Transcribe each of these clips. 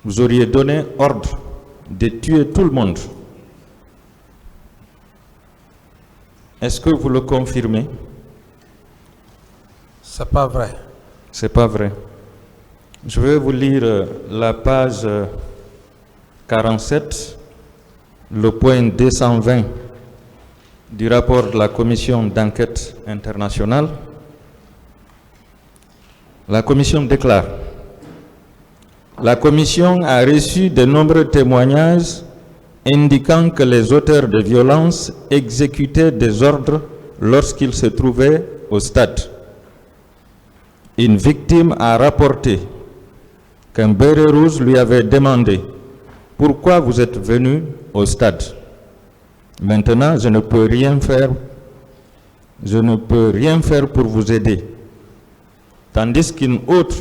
vous auriez donné ordre de tuer tout le monde. Est-ce que vous le confirmez? C'est pas vrai. C'est pas vrai. Je vais vous lire la page 47, le point 220 du rapport de la commission d'enquête internationale. La commission déclare: la commission a reçu de nombreux témoignages indiquant que les auteurs de violences exécutaient des ordres lorsqu'ils se trouvaient au stade. Une victime a rapporté qu'un béret rouge lui avait demandé: pourquoi vous êtes venu au stade? Maintenant, je ne peux rien faire pour vous aider. Tandis qu'une autre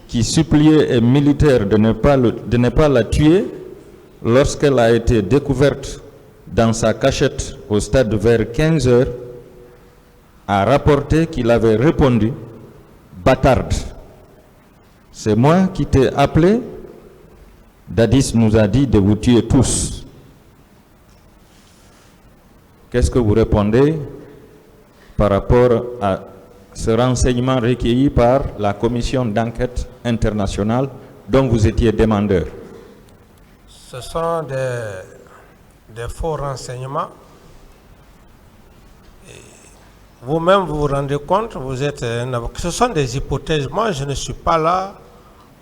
qui suppliait un militaire de ne pas la tuer lorsqu'elle a été découverte dans sa cachette au stade vers 15 heures, a rapporté qu'il avait répondu: bâtarde, c'est moi qui t'ai appelé. Dadis nous a dit de vous tuer tous. Qu'est-ce que vous répondez par rapport à ce renseignement recueilli par la commission d'enquête internationale dont vous étiez demandeur? Ce sont des faux renseignements. Vous-même, vous vous rendez compte, vous êtes un avocat. Ce sont des hypothèses. Moi, je ne suis pas là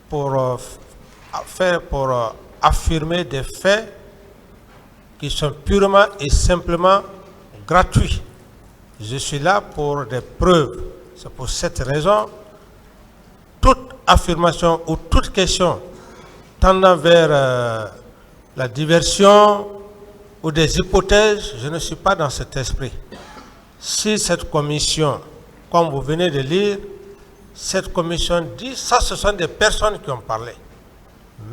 pour affirmer des faits qui sont purement et simplement gratuits. Je suis là pour des preuves. C'est pour cette raison, toute affirmation ou toute question tendant vers la diversion ou des hypothèses, je ne suis pas dans cet esprit. Si cette commission, comme vous venez de lire, cette commission dit, ça ce sont des personnes qui ont parlé.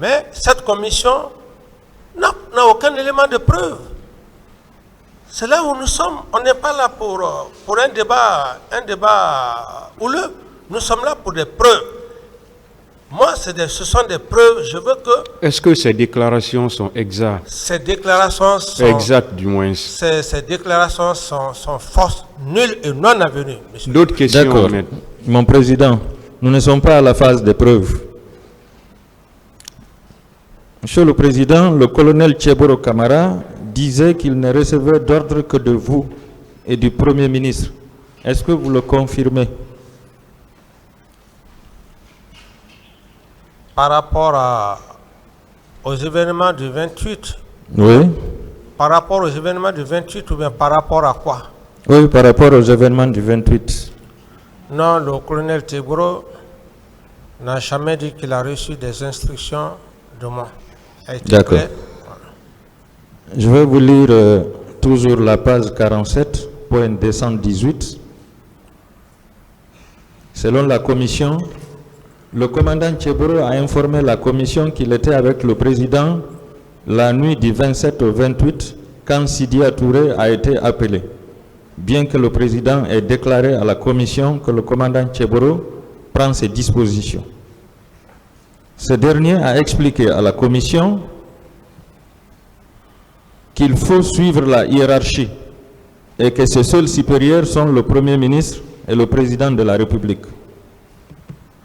Mais cette commission n'a aucun élément de preuve. C'est là où nous sommes. On n'est pas là pour un débat houleux. Nous sommes là pour des preuves. Moi, ce sont des preuves. Je veux que... Est-ce que ces déclarations sont exactes? Ces déclarations sont... Exactes, du moins. Ces déclarations sont fausses, nulles et non avenues. D'autres questions? D'accord. Mon président, nous ne sommes pas à la phase des preuves. Monsieur le Président, le colonel Tcheboro Kamara disait qu'il ne recevait d'ordre que de vous et du Premier ministre. Est-ce que vous le confirmez? Par rapport aux événements du 28, Oui. Par rapport aux événements du 28 ou bien par rapport à quoi? Oui, par rapport aux événements du 28. Non, le colonel Teboro n'a jamais dit qu'il a reçu des instructions de moi. D'accord. Je vais vous lire toujours la page 47, point 218. Selon la commission, le commandant Tcheboro a informé la commission qu'il était avec le président la nuit du 27 au 28 quand Sidia Touré a été appelé. Bien que le président ait déclaré à la commission que le commandant Tcheboro prend ses dispositions. Ce dernier a expliqué à la commission qu'il faut suivre la hiérarchie et que ses seuls supérieurs sont le Premier ministre et le Président de la République.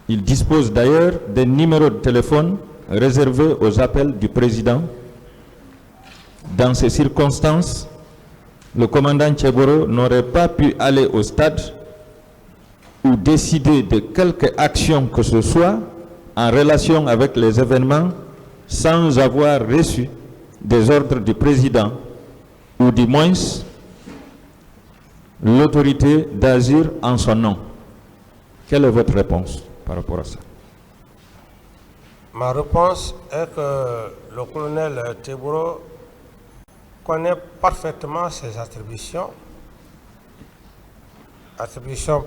Il dispose d'ailleurs des numéros de téléphone réservés aux appels du Président. Dans ces circonstances, le commandant Tcheboro n'aurait pas pu aller au stade ou décider de quelque action que ce soit en relation avec les événements sans avoir reçu des ordres du président ou du moins l'autorité d'agir en son nom. Quelle est votre réponse par rapport à ça? Ma réponse est que le colonel Teboro connaît parfaitement ses attributions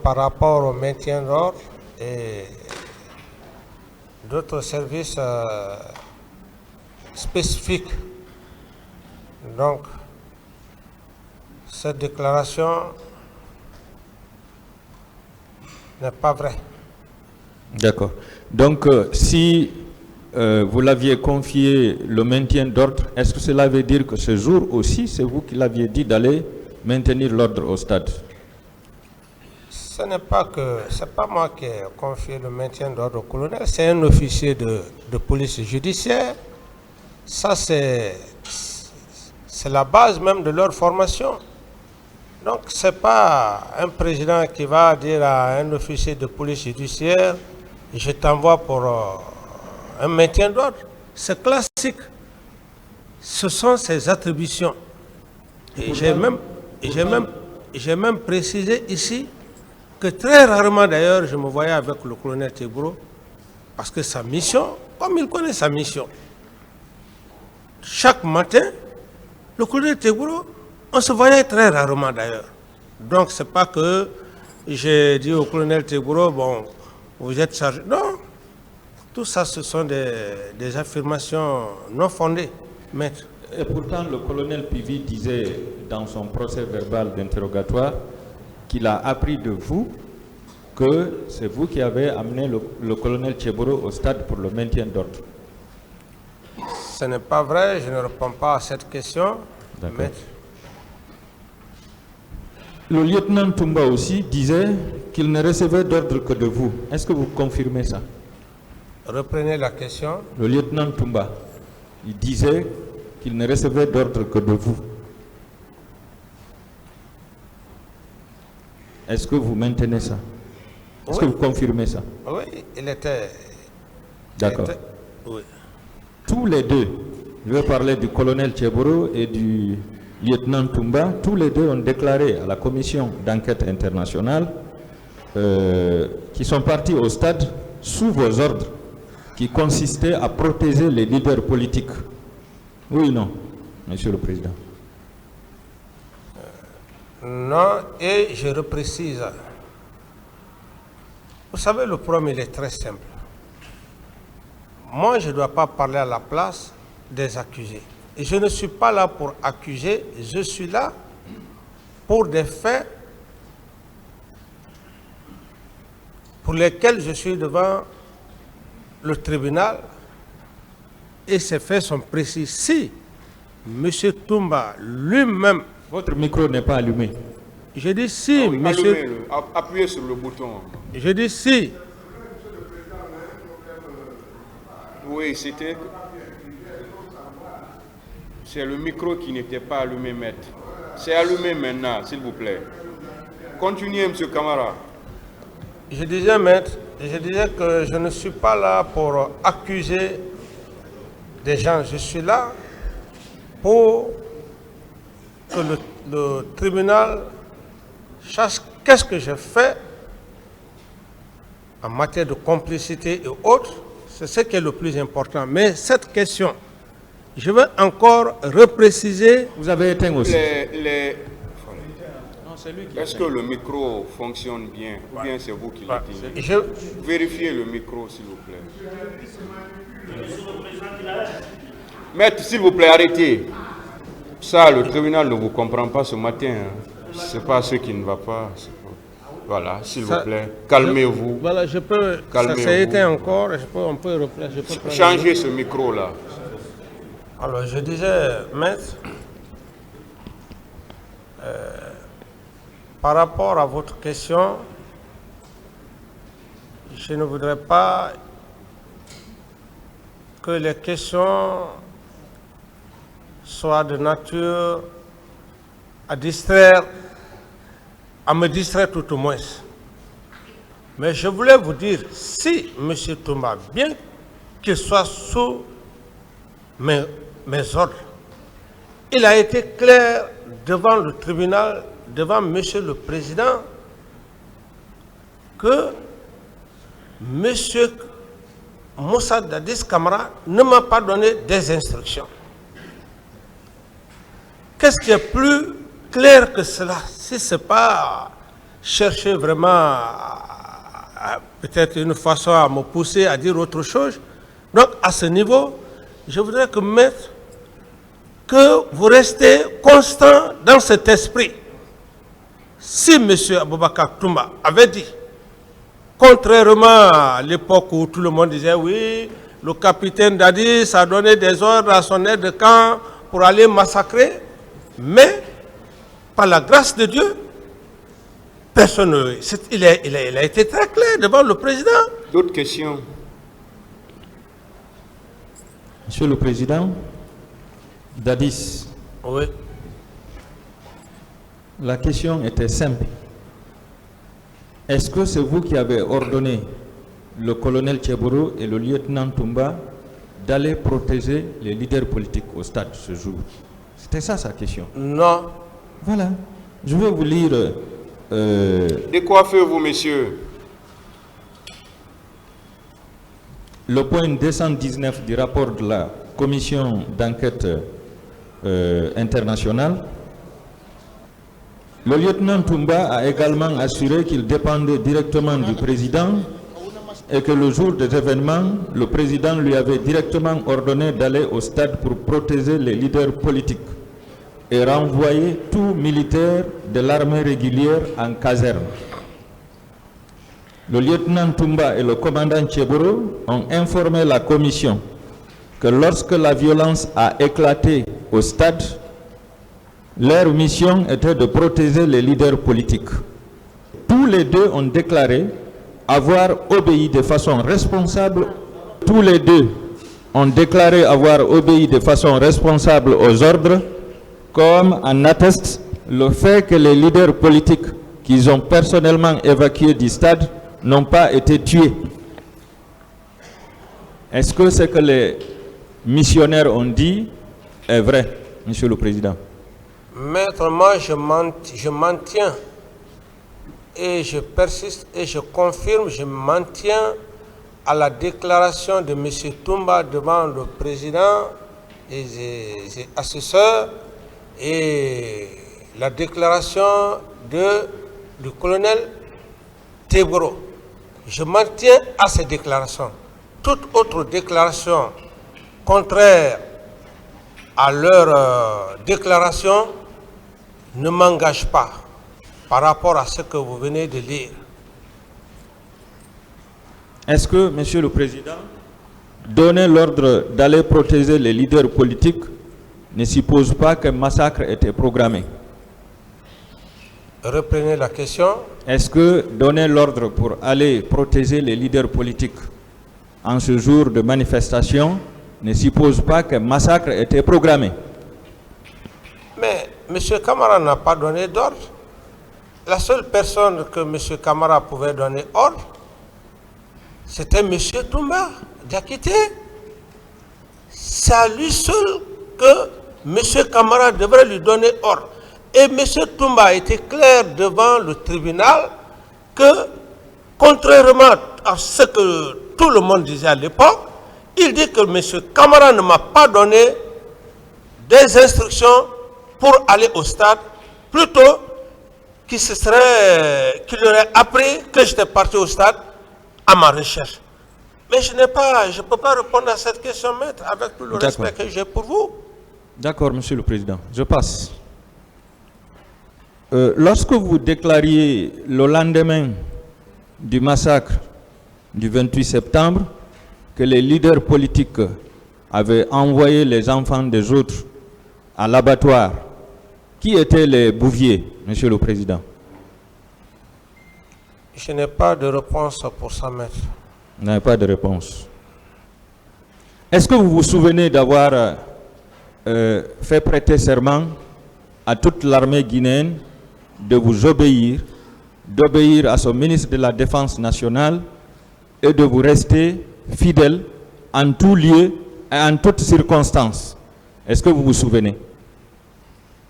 par rapport au maintien de l'ordre et d'autres services spécifiques. Donc, cette déclaration n'est pas vraie. D'accord. Donc, si vous l'aviez confié le maintien d'ordre. Est-ce que cela veut dire que ce jour aussi, c'est vous qui l'aviez dit d'aller maintenir l'ordre au stade? Ce n'est pas moi qui ai confié le maintien d'ordre au colonel, c'est un officier de police judiciaire. Ça, c'est la base même de leur formation. Donc, ce n'est pas un président qui va dire à un officier de police judiciaire, je t'envoie pour un maintien d'ordre. C'est classique. Ce sont ses attributions. Et j'ai même précisé ici que très rarement d'ailleurs je me voyais avec le colonel Teburo, parce que sa mission, comme il connaît sa mission, chaque matin, le colonel Teburo, on se voyait très rarement d'ailleurs. Donc c'est pas que j'ai dit au colonel Teburo, bon, vous êtes chargé. Non, tout ça ce sont des affirmations non fondées, maître. Et pourtant, le colonel Pivi disait dans son procès verbal d'interrogatoire qu'il a appris de vous que c'est vous qui avez amené le colonel Tcheboro au stade pour le maintien d'ordre. Ce n'est pas vrai, je ne réponds pas à cette question. D'accord. Le lieutenant Toumba aussi disait qu'il ne recevait d'ordre que de vous. Est-ce que vous confirmez ça? Reprenez la question. Le lieutenant Toumba, il disait qu'il ne recevait d'ordre que de vous. Est-ce que vous maintenez ça? Est-ce que vous confirmez ça? Oui, il était... D'accord. Oui. Tous les deux, je vais parler du colonel Tcheboro et du lieutenant Toumba, tous les deux ont déclaré à la commission d'enquête internationale qu'ils sont partis au stade sous vos ordres, qui consistaient à protéger les leaders politiques. Oui ou non, Monsieur le Président? Non, et je reprécise. Vous savez, le problème, il est très simple. Moi, je ne dois pas parler à la place des accusés. Et je ne suis pas là pour accuser, je suis là pour des faits pour lesquels je suis devant le tribunal et ces faits sont précis. Si M. Toumba lui-même... Votre micro n'est pas allumé. Je dis si, monsieur... Appuyez sur le bouton. Je dis si. Oui, c'est le micro qui n'était pas allumé, maître. C'est allumé maintenant, s'il vous plaît. Continuez, monsieur Camara. Je disais, maître, je disais que je ne suis pas là pour accuser des gens. Je suis là pour que le tribunal sache qu'est-ce que je fais en matière de complicité et autres. C'est ce qui est le plus important. Mais cette question, je veux encore repréciser. Vous avez éteint aussi. Est-ce que le micro fonctionne bien ou bien c'est vous qui l'éteignez? Vérifiez le micro, s'il vous plaît. Maître, s'il vous plaît, arrêtez. Ça, le tribunal ne vous comprend pas ce matin. Ce n'est pas ce qui ne va pas. Voilà, s'il vous plaît, calmez-vous. Voilà, je peux. Ça s'est éteint encore. On peut replacer. Changez ce micro-là. Alors, je disais, maître, par rapport à votre question, je ne voudrais pas que les questions soient de nature à me distraire tout au moins. Mais je voulais vous dire, si M. Toumba, bien qu'il soit sous mes ordres, il a été clair devant le tribunal, devant M. le Président, que M. Moussa Dadis Camara ne m'a pas donné des instructions. Qu'est-ce qui est plus clair que cela? Si ce n'est pas chercher vraiment peut-être une façon à me pousser à dire autre chose. Donc à ce niveau, je voudrais que vous restez constant dans cet esprit. Si M. Aboubakar Toumba avait dit, contrairement à l'époque où tout le monde disait oui, le capitaine Dadis a donné des ordres à son aide de camp pour aller massacrer, mais par la grâce de Dieu, personne, il a été très clair devant le président. D'autres questions? Monsieur le Président, Dadis, Oui. la question était simple. Est-ce que c'est vous qui avez ordonné le colonel Tcheboro et le lieutenant Toumba d'aller protéger les leaders politiques au stade ce jour? C'était ça sa question. Non. Voilà. Je vais vous lire... Décoiffez-vous, messieurs. le point 219 du rapport de la commission d'enquête internationale. Le lieutenant Toumba a également assuré qu'il dépendait directement du président et que le jour des événements, le président lui avait directement ordonné d'aller au stade pour protéger les leaders politiques et renvoyer tout militaire de l'armée régulière en caserne. Le lieutenant Toumba et le commandant Tcheboro ont informé la commission que lorsque la violence a éclaté au stade, leur mission était de protéger les leaders politiques. Tous les deux ont déclaré avoir obéi de façon responsable. Tous les deux ont déclaré avoir obéi de façon responsable aux ordres, comme en atteste le fait que les leaders politiques qu'ils ont personnellement évacués du stade n'ont pas été tués. Est-ce que ce que les missionnaires ont dit est vrai, Monsieur le Président? Maître, moi je maintiens et je persiste et je confirme, je maintiens à la déclaration de M. Toumba devant le président et ses assesseurs et la déclaration du colonel Tcheboro. Je maintiens à ces déclarations. Toute autre déclaration contraire à leur déclaration ne m'engage pas par rapport à ce que vous venez de lire. Est-ce que, Monsieur le Président, donner l'ordre d'aller protéger les leaders politiques ne suppose pas qu'un massacre était programmé? Reprenez la question. Est-ce que donner l'ordre pour aller protéger les leaders politiques en ce jour de manifestation ne suppose pas qu'un massacre était programmé? Mais M. Camara n'a pas donné d'ordre. La seule personne que M. Camara pouvait donner ordre, c'était M. Toumba Diakité. C'est à lui seul que M. Camara devrait lui donner ordre. Et M. Toumba a été clair devant le tribunal que, contrairement à ce que tout le monde disait à l'époque, il dit que M. Camara ne m'a pas donné des instructions pour aller au stade, plutôt qu'il aurait appris que j'étais parti au stade à ma recherche. Mais je ne peux pas répondre à cette question, maître, avec tout le respect que j'ai pour vous. D'accord, Monsieur le Président. Je passe. Lorsque vous déclariez le lendemain du massacre du 28 septembre que les leaders politiques avaient envoyé les enfants des autres à l'abattoir, qui étaient les bouviers, Monsieur le Président? Je n'ai pas de réponse pour ça, maître. Vous n'avez pas de réponse. Est-ce que vous vous souvenez d'avoir fait prêter serment à toute l'armée guinéenne de vous obéir, d'obéir à son ministre de la Défense nationale et de vous rester fidèle en tout lieu et en toutes circonstances? Est-ce que vous vous souvenez?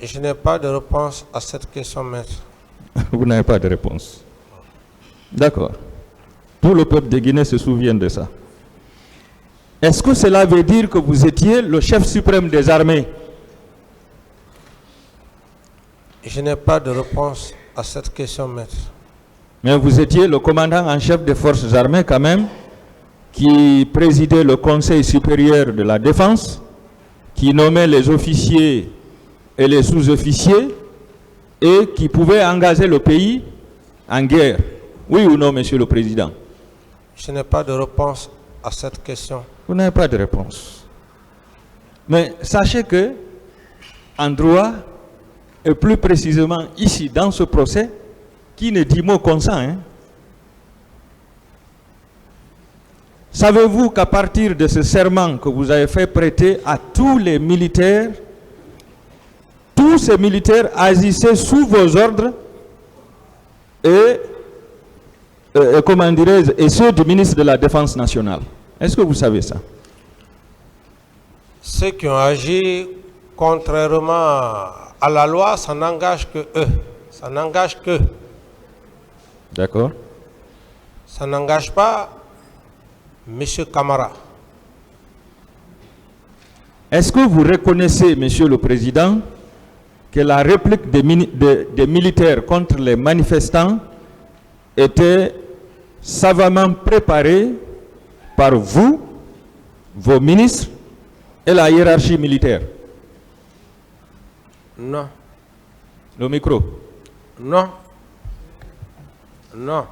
Je n'ai pas de réponse à cette question, maître. Vous n'avez pas de réponse. D'accord. Tout le peuple de Guinée se souvient de ça. Est-ce que cela veut dire que vous étiez le chef suprême des armées? Je n'ai pas de réponse à cette question, maître. Mais vous étiez le commandant en chef des forces armées quand même, qui présidait le Conseil supérieur de la défense, qui nommait les officiers et les sous-officiers et qui pouvait engager le pays en guerre. Oui ou non, Monsieur le Président? Je n'ai pas de réponse à cette question. Vous n'avez pas de réponse. Mais sachez que, en droit, et plus précisément ici, dans ce procès, qui ne dit mot consent, hein? Savez-vous qu'à partir de ce serment que vous avez fait prêter à tous les militaires, tous ces militaires agissaient sous vos ordres et comment dirais-je, et ceux du ministre de la Défense nationale. Est-ce que vous savez ça? Ceux qui ont agi contrairement à la loi, ça n'engage que eux. Ça n'engage que. D'accord. Ça n'engage pas M. Camara. Est-ce que vous reconnaissez, Monsieur le Président, que la réplique des militaires contre les manifestants était savamment préparée par vous, vos ministres et la hiérarchie militaire? Non. Le micro. Non. Non.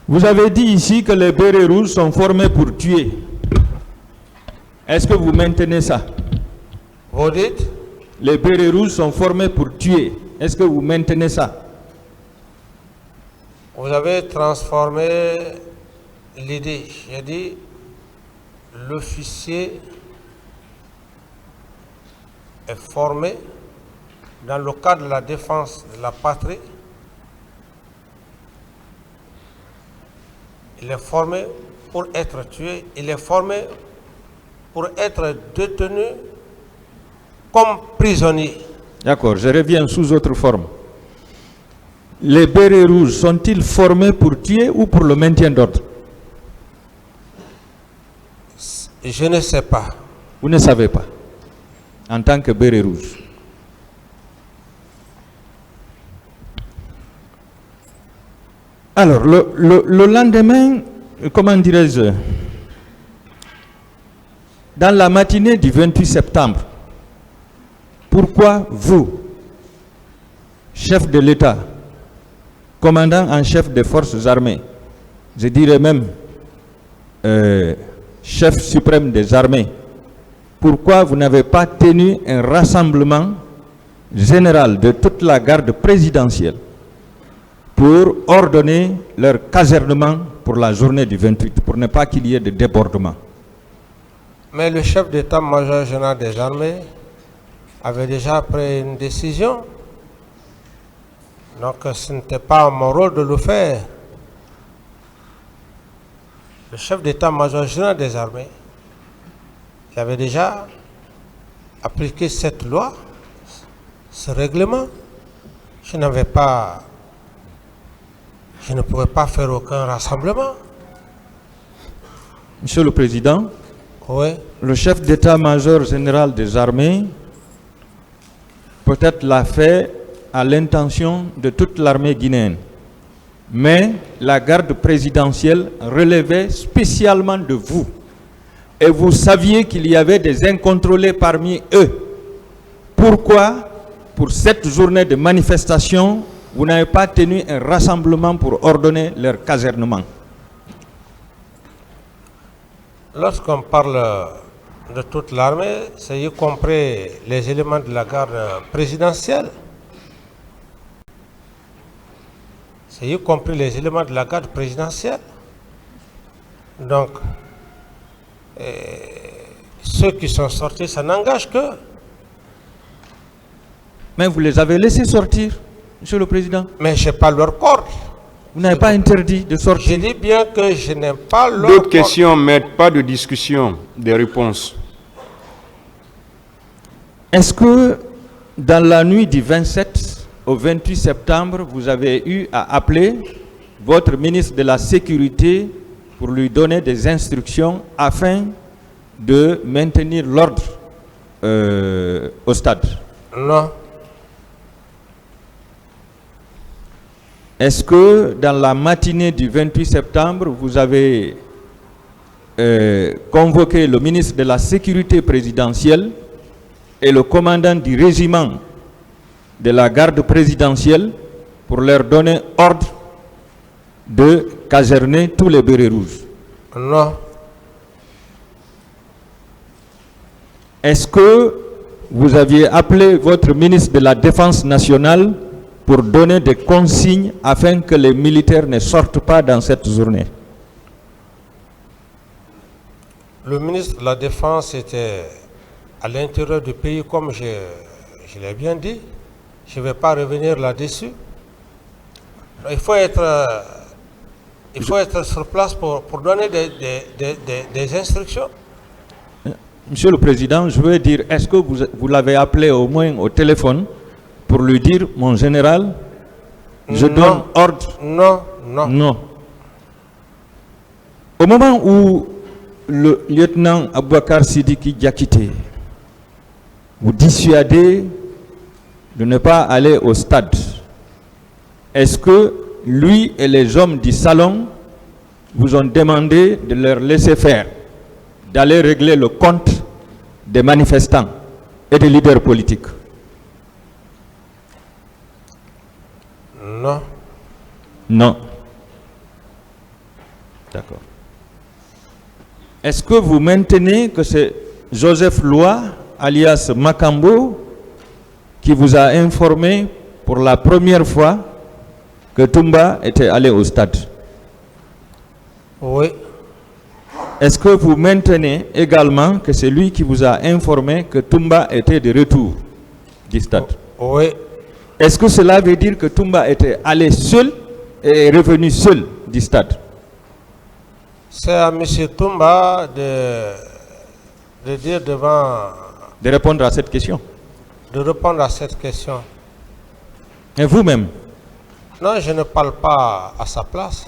Vous avez dit ici que les bérets rouges sont formés pour tuer. Est-ce que vous maintenez ça? Vous dites? Les bérets rouges sont formés pour tuer. Est-ce que vous maintenez ça? Vous avez transformé l'idée. J'ai dit l'officier est formé dans le cadre de la défense de la patrie. Il est formé pour être tué. Il est formé pour être détenu comme prisonnier. D'accord, je reviens sous autre forme. Les bérets rouges sont-ils formés pour tuer ou pour le maintien d'ordre? Je ne sais pas. Vous ne savez pas, en tant que béret rouge. Alors, le lendemain, comment dirais-je, dans la matinée du 28 septembre, pourquoi vous, chef de l'État, commandant en chef des forces armées, je dirais même chef suprême des armées, pourquoi vous n'avez pas tenu un rassemblement général de toute la garde présidentielle pour ordonner leur casernement pour la journée du 28, pour ne pas qu'il y ait de débordement? Mais le chef d'état-major général des armées avait déjà pris une décision. Donc ce n'était pas mon rôle de le faire. Le chef d'état-major général des armées, il avait déjà appliqué cette loi, ce règlement. Je ne pouvais pas faire aucun rassemblement. Monsieur le Président, oui. Le chef d'état-major général des armées peut-être l'a fait à l'intention de toute l'armée guinéenne. Mais la garde présidentielle relevait spécialement de vous. Et vous saviez qu'il y avait des incontrôlés parmi eux. Pourquoi, pour cette journée de manifestation, vous n'avez pas tenu un rassemblement pour ordonner leur casernement? Lorsqu'on parle de toute l'armée, c'est y compris les éléments de la garde présidentielle. C'est y compris les éléments de la garde présidentielle. Donc, ceux qui sont sortis, ça n'engage que. Mais vous les avez laissés sortir, Monsieur le Président. Mais je n'ai pas leur corde. Vous n'avez pas interdit de sortir. Je dis bien que je n'ai pas leur D'autres corde. questions, maître, pas de discussion, des réponses. Est-ce que dans la nuit du 27 au 28 septembre, vous avez eu à appeler votre ministre de la Sécurité pour lui donner des instructions afin de maintenir l'ordre au stade? Non. Est-ce que dans la matinée du 28 septembre, vous avez convoqué le ministre de la Sécurité présidentielle et le commandant du régiment de la garde présidentielle pour leur donner ordre de caserner tous les bérets rouges. Non. Est-ce que vous aviez appelé votre ministre de la Défense nationale pour donner des consignes afin que les militaires ne sortent pas dans cette journée? Le ministre de la Défense était à l'intérieur du pays, comme je l'ai bien dit. Je ne vais pas revenir là-dessus. Il faut être sur place pour donner des instructions. Monsieur le Président, je veux dire, est-ce que vous l'avez appelé au moins au téléphone pour lui dire, mon général, je donne ordre? Non, non. Non. Au moment où le lieutenant Aboubakar Sidiki Diakité vous dissuadez de ne pas aller au stade, est-ce que lui et les hommes du salon vous ont demandé de leur laisser faire, d'aller régler le compte des manifestants et des leaders politiques? Non. Non. D'accord. Est-ce que vous maintenez que c'est Joseph Loa, alias Makambo, qui vous a informé pour la première fois que Toumba était allé au stade? Oui. Est-ce que vous maintenez également que c'est lui qui vous a informé que Toumba était de retour du stade? Oui. Est-ce que cela veut dire que Toumba était allé seul et est revenu seul du stade? C'est à M. Toumba de dire devant... De répondre à cette question. De répondre à cette question. Et vous-même? Non, je ne parle pas à sa place.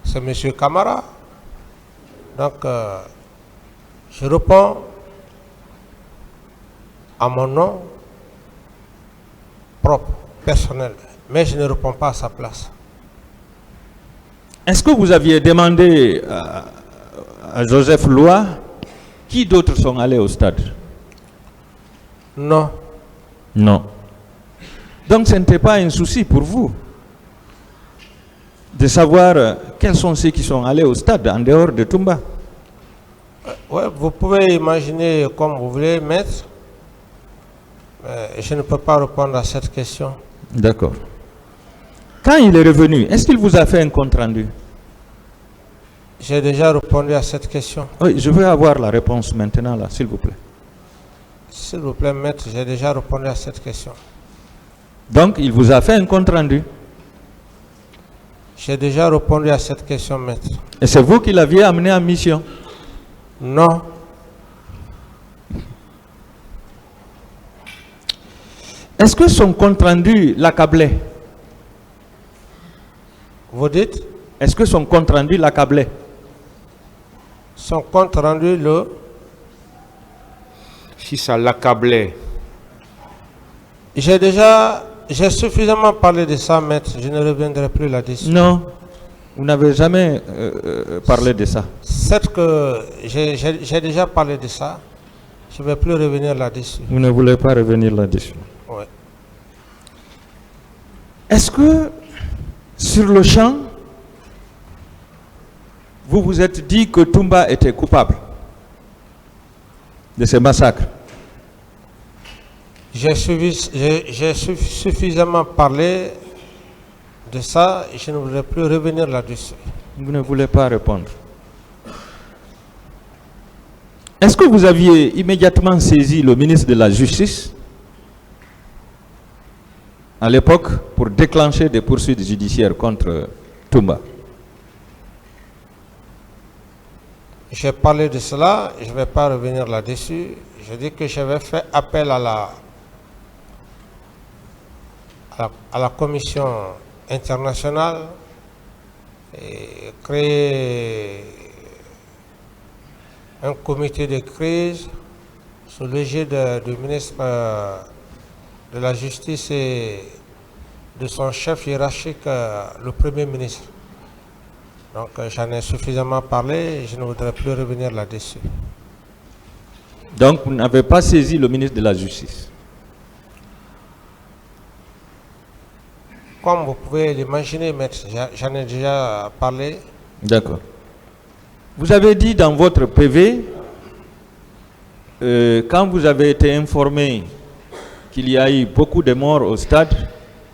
C'est M. Camara. Donc, je réponds à mon nom propre, personnel. Mais je ne réponds pas à sa place. Est-ce que vous aviez demandé à Joseph Loa qui d'autres sont allés au stade? Non. Non. Donc ce n'était pas un souci pour vous de savoir quels sont ceux qui sont allés au stade en dehors de Toumba? Ouais, vous pouvez imaginer comme vous voulez, maître. Je ne peux pas répondre à cette question. D'accord. Quand il est revenu, est-ce qu'il vous a fait un compte rendu? J'ai déjà répondu à cette question. Oui, je veux avoir la réponse maintenant, là, s'il vous plaît. S'il vous plaît, maître, j'ai déjà répondu à cette question. Donc, il vous a fait un compte rendu? J'ai déjà répondu à cette question, maître. Et c'est vous qui l'aviez amené en mission? Non. Est-ce que son compte rendu l'accablait? Vous dites? Est-ce que son compte rendu l'accablait? Son compte rendu, Si ça l'accablait. J'ai suffisamment parlé de ça, maître. Je ne reviendrai plus là-dessus. Non, vous n'avez jamais parlé de ça. C'est que j'ai déjà parlé de ça. Je ne vais plus revenir là-dessus. Vous ne voulez pas revenir là-dessus. Oui. Est-ce que sur le champ, vous vous êtes dit que Toumba était coupable de ce massacre? J'ai suffisamment parlé de ça et je ne voudrais plus revenir là-dessus. Vous ne voulez pas répondre. Est-ce que vous aviez immédiatement saisi le ministre de la Justice à l'époque pour déclencher des poursuites judiciaires contre Toumba? J'ai parlé de cela, je ne vais pas revenir là-dessus. Je dis que j'avais fait appel à la commission internationale et créer un comité de crise sous l'égide du ministre de la Justice et de son chef hiérarchique, le Premier ministre. Donc j'en ai suffisamment parlé et je ne voudrais plus revenir là-dessus. Donc vous n'avez pas saisi le ministre de la Justice? Comme vous pouvez l'imaginer, maître, j'en ai déjà parlé. D'accord. Vous avez dit dans votre PV, quand vous avez été informé qu'il y a eu beaucoup de morts au stade,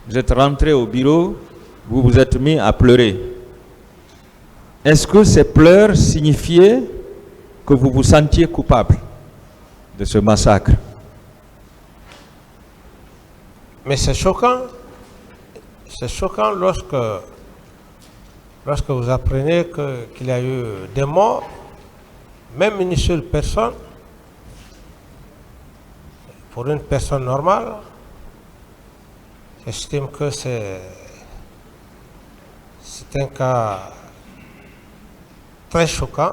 vous êtes rentré au bureau, vous vous êtes mis à pleurer. Est-ce que ces pleurs signifiaient que vous vous sentiez coupable de ce massacre? Mais c'est choquant. C'est choquant lorsque vous apprenez qu'il y a eu des morts, même une seule personne. Pour une personne normale, j'estime que c'est un cas très choquant.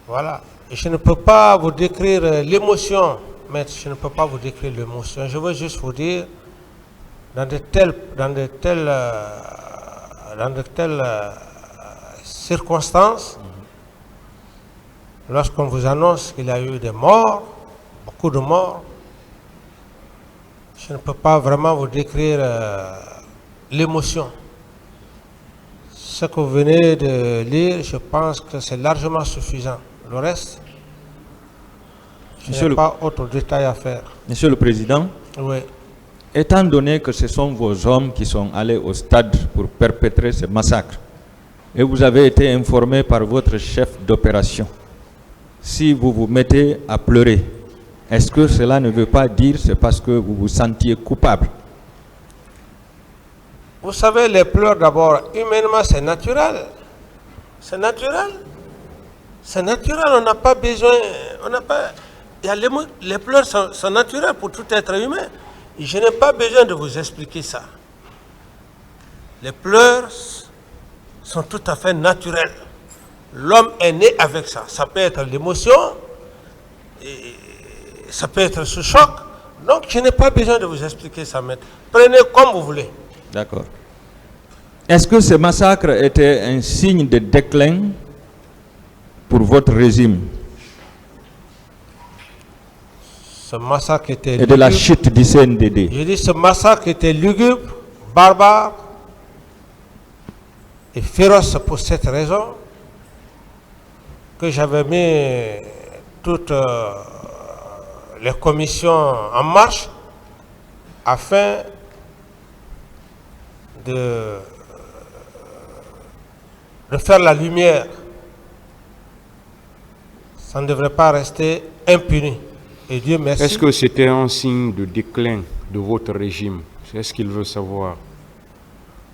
Voilà. Et je ne peux pas vous décrire l'émotion, maître, je ne peux pas vous décrire l'émotion. Je veux juste vous dire, dans de telles circonstances, lorsqu'on vous annonce qu'il y a eu des morts, beaucoup de morts, je ne peux pas vraiment vous décrire l'émotion. Ce que vous venez de lire, je pense que c'est largement suffisant. Le reste, je n'ai pas autre détail à faire. Monsieur le Président, oui. Étant donné que ce sont vos hommes qui sont allés au stade pour perpétrer ce massacre, et vous avez été informé par votre chef d'opération, si vous vous mettez à pleurer, est-ce que cela ne veut pas dire que c'est parce que vous vous sentiez coupable? Vous savez, les pleurs d'abord, humainement, c'est naturel. C'est naturel. C'est naturel, on n'a pas besoin, les pleurs sont naturels pour tout être humain. Et je n'ai pas besoin de vous expliquer ça. Les pleurs sont tout à fait naturels. L'homme est né avec ça. Ça peut être l'émotion, ça peut être ce choc. Donc je n'ai pas besoin de vous expliquer ça, maître. Prenez comme vous voulez. D'accord. Est-ce que ce massacre était un signe de déclin pour votre régime? Ce massacre était et de la chute du CNDD. Je dis ce massacre était lugubre, barbare et féroce pour cette raison que j'avais mis toutes les commissions en marche afin de faire la lumière. Ça ne devrait pas rester impuni. Et Dieu merci. Est-ce que c'était un signe de déclin de votre régime? C'est ce qu'il veut savoir.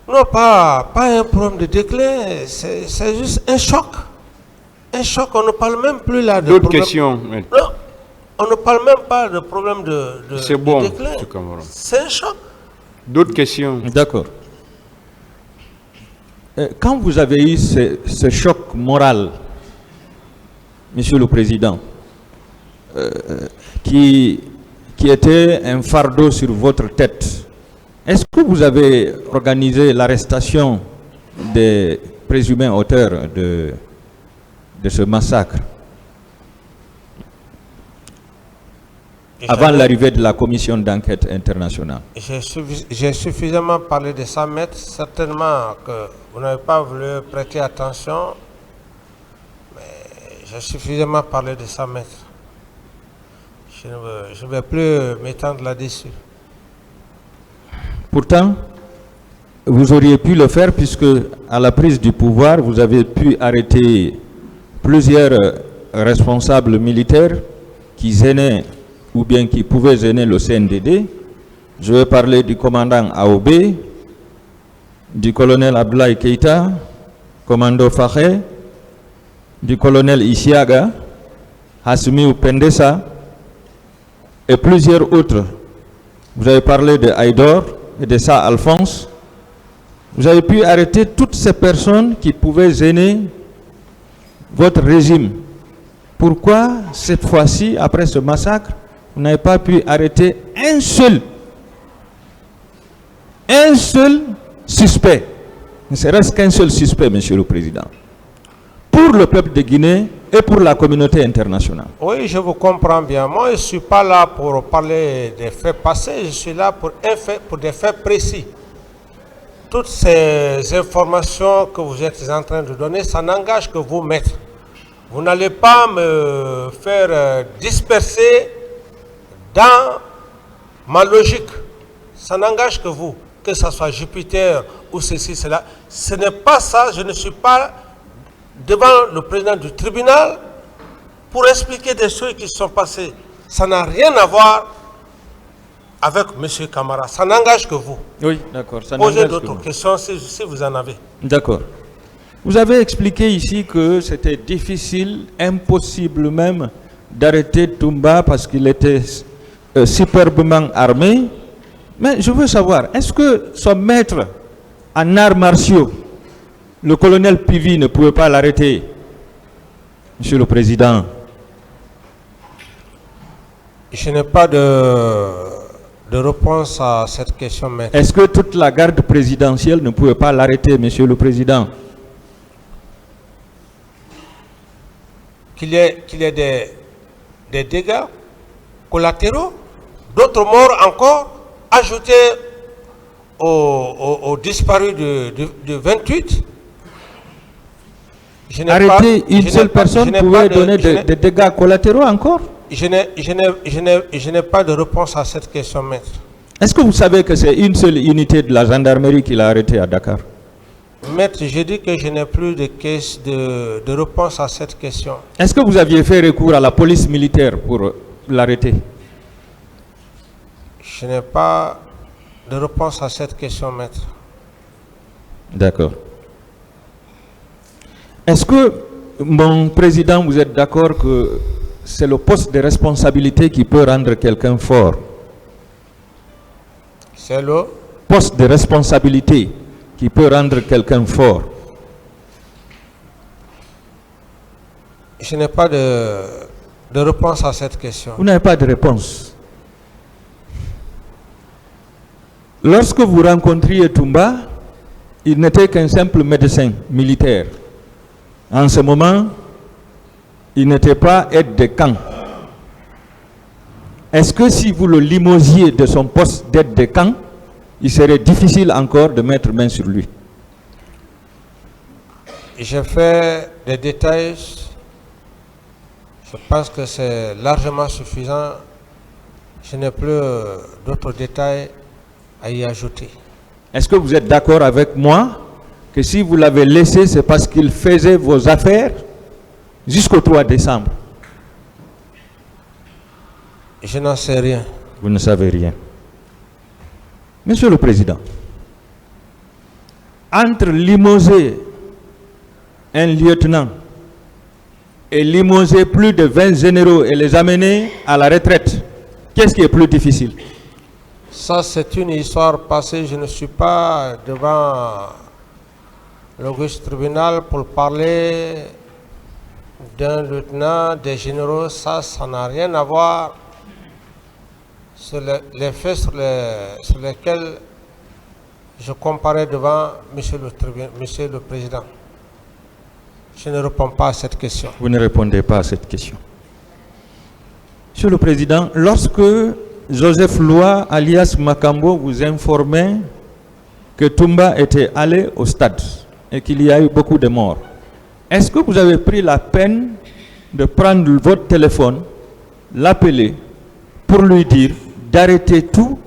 Non, pas un problème de déclin, c'est juste un choc. Un choc, on ne parle même plus là de D'autres problème. questions? Non, on ne parle même pas de problème de c'est bon, déclin. C'est un choc. D'autres questions? D'accord. Quand vous avez eu ce choc moral, Monsieur le Président, qui était un fardeau sur votre tête, est-ce que vous avez organisé l'arrestation des présumés auteurs de ce massacre avant l'arrivée de la commission d'enquête internationale? J'ai suffisamment parlé de ça, maître. Certainement que vous n'avez pas voulu prêter attention, mais j'ai suffisamment parlé de ça, maître. Je ne vais plus m'étendre là-dessus. Pourtant, vous auriez pu le faire puisque à la prise du pouvoir, vous avez pu arrêter plusieurs responsables militaires qui gênaient ou bien qui pouvaient gêner le CNDD. Je vais parler du commandant Aoubé, du colonel Abdoulaye Keïta, commando Fakhé, du colonel Isiaga, Hassoumi Pendessa et plusieurs autres. Vous avez parlé de Haïdor et de ça Alphonse. Vous avez pu arrêter toutes ces personnes qui pouvaient gêner votre régime. Pourquoi cette fois-ci, après ce massacre, vous n'avez pas pu arrêter un seul suspect, ne serait-ce qu'un seul suspect, Monsieur le Président? pour le peuple de Guinée et pour la communauté internationale. Oui, je vous comprends bien. Moi, je ne suis pas là pour parler des faits passés, je suis là pour des faits précis. Toutes ces informations que vous êtes en train de donner, ça n'engage que vous, maître. Vous n'allez pas me faire disperser dans ma logique. Ça n'engage que vous, que ce soit Jupiter ou ceci, cela. Ce n'est pas ça, je ne suis pas devant le président du tribunal pour expliquer des choses qui sont passées. Ça n'a rien à voir avec M. Camara. Ça n'engage que vous. Oui, d'accord. Posez d'autres questions si vous en avez. D'accord. Vous avez expliqué ici que c'était difficile, impossible même, d'arrêter Toumba parce qu'il était superbement armé. Mais je veux savoir, est-ce que son maître en arts martiaux, le colonel Pivi, ne pouvait pas l'arrêter, Monsieur le Président? Je n'ai pas de réponse à cette question, maître. Est-ce que toute la garde présidentielle ne pouvait pas l'arrêter, Monsieur le Président? Qu'il y ait des dégâts collatéraux, d'autres morts encore, ajoutés aux disparus de 28. Arrêter une seule personne pouvait donner des dégâts collatéraux encore? Je n'ai pas de réponse à cette question, maître. Est-ce que vous savez que c'est une seule unité de la gendarmerie qui l'a arrêté à Dakar? Maître, j'ai dit que je n'ai plus de réponse à cette question. Est-ce que vous aviez fait recours à la police militaire pour l'arrêter? Je n'ai pas de réponse à cette question, maître. D'accord. Est-ce que, mon président, vous êtes d'accord que c'est le poste de responsabilité qui peut rendre quelqu'un fort? C'est le poste de responsabilité qui peut rendre quelqu'un fort. Je n'ai pas de réponse à cette question. Vous n'avez pas de réponse. Lorsque vous rencontriez Toumba, il n'était qu'un simple médecin militaire. En ce moment, il n'était pas aide de camp. Est-ce que si vous le limosiez de son poste d'aide de camp, il serait difficile encore de mettre main sur lui? J'ai fait des détails. Je pense que c'est largement suffisant. Je n'ai plus d'autres détails à y ajouter. Est-ce que vous êtes d'accord avec moi que si vous l'avez laissé, c'est parce qu'il faisait vos affaires jusqu'au 3 décembre? Je n'en sais rien. Vous ne savez rien. Monsieur le Président, entre limoger un lieutenant et limoger plus de 20 généraux et les amener à la retraite, qu'est-ce qui est plus difficile? Ça, c'est une histoire passée. Je ne suis pas devant l'auguste tribunal pour parler d'un lieutenant, des généraux. Ça n'a rien à voir sur les faits sur lesquels je comparais devant Monsieur le Président. Je ne réponds pas à cette question. Vous ne répondez pas à cette question. Monsieur le Président, lorsque Joseph Loa, alias Makambo, vous informait que Toumba était allé au stade et qu'il y a eu beaucoup de morts, est-ce que vous avez pris la peine de prendre votre téléphone, l'appeler pour lui dire d'arrêter tout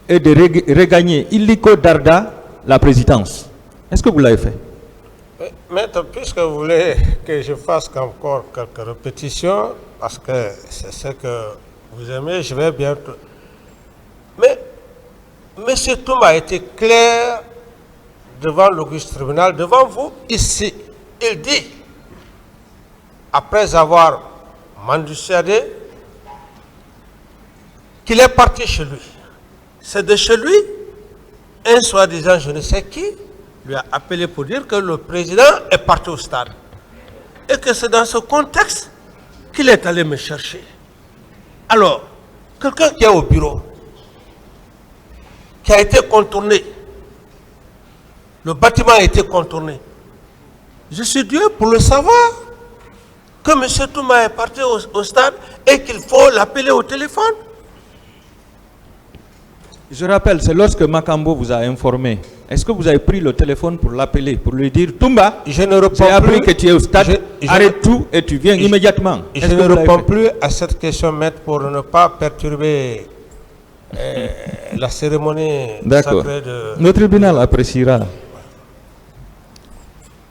et de regagner illico Darda la présidence? Est-ce que vous l'avez fait? Maître, puisque vous voulez que je fasse encore quelques répétitions, parce que c'est ce que vous aimez, je vais bientôt. Mais M. Toumba a été clair devant l'auguste tribunal, devant vous, ici. Il dit, après avoir mendicité, qu'il est parti chez lui. C'est de chez lui, un soi-disant je ne sais qui lui a appelé pour dire que le président est parti au stade. Et que c'est dans ce contexte qu'il est allé me chercher. Alors, quelqu'un qui est au bureau, qui a été contourné, le bâtiment a été contourné, Je suis Dieu pour le savoir que M. Toumba est parti au stade et qu'il faut l'appeler au téléphone. Je rappelle, c'est lorsque Makambo vous a informé. Est-ce que vous avez pris le téléphone pour l'appeler, pour lui dire Toumba, Je ne réponds j'ai appris plus. que tu es au stade, arrête tout et tu viens immédiatement. Je Est-ce que ne vous l'avez réponds fait? plus à cette question, maître, pour ne pas perturber la cérémonie D'accord. sacrée de... Le tribunal appréciera.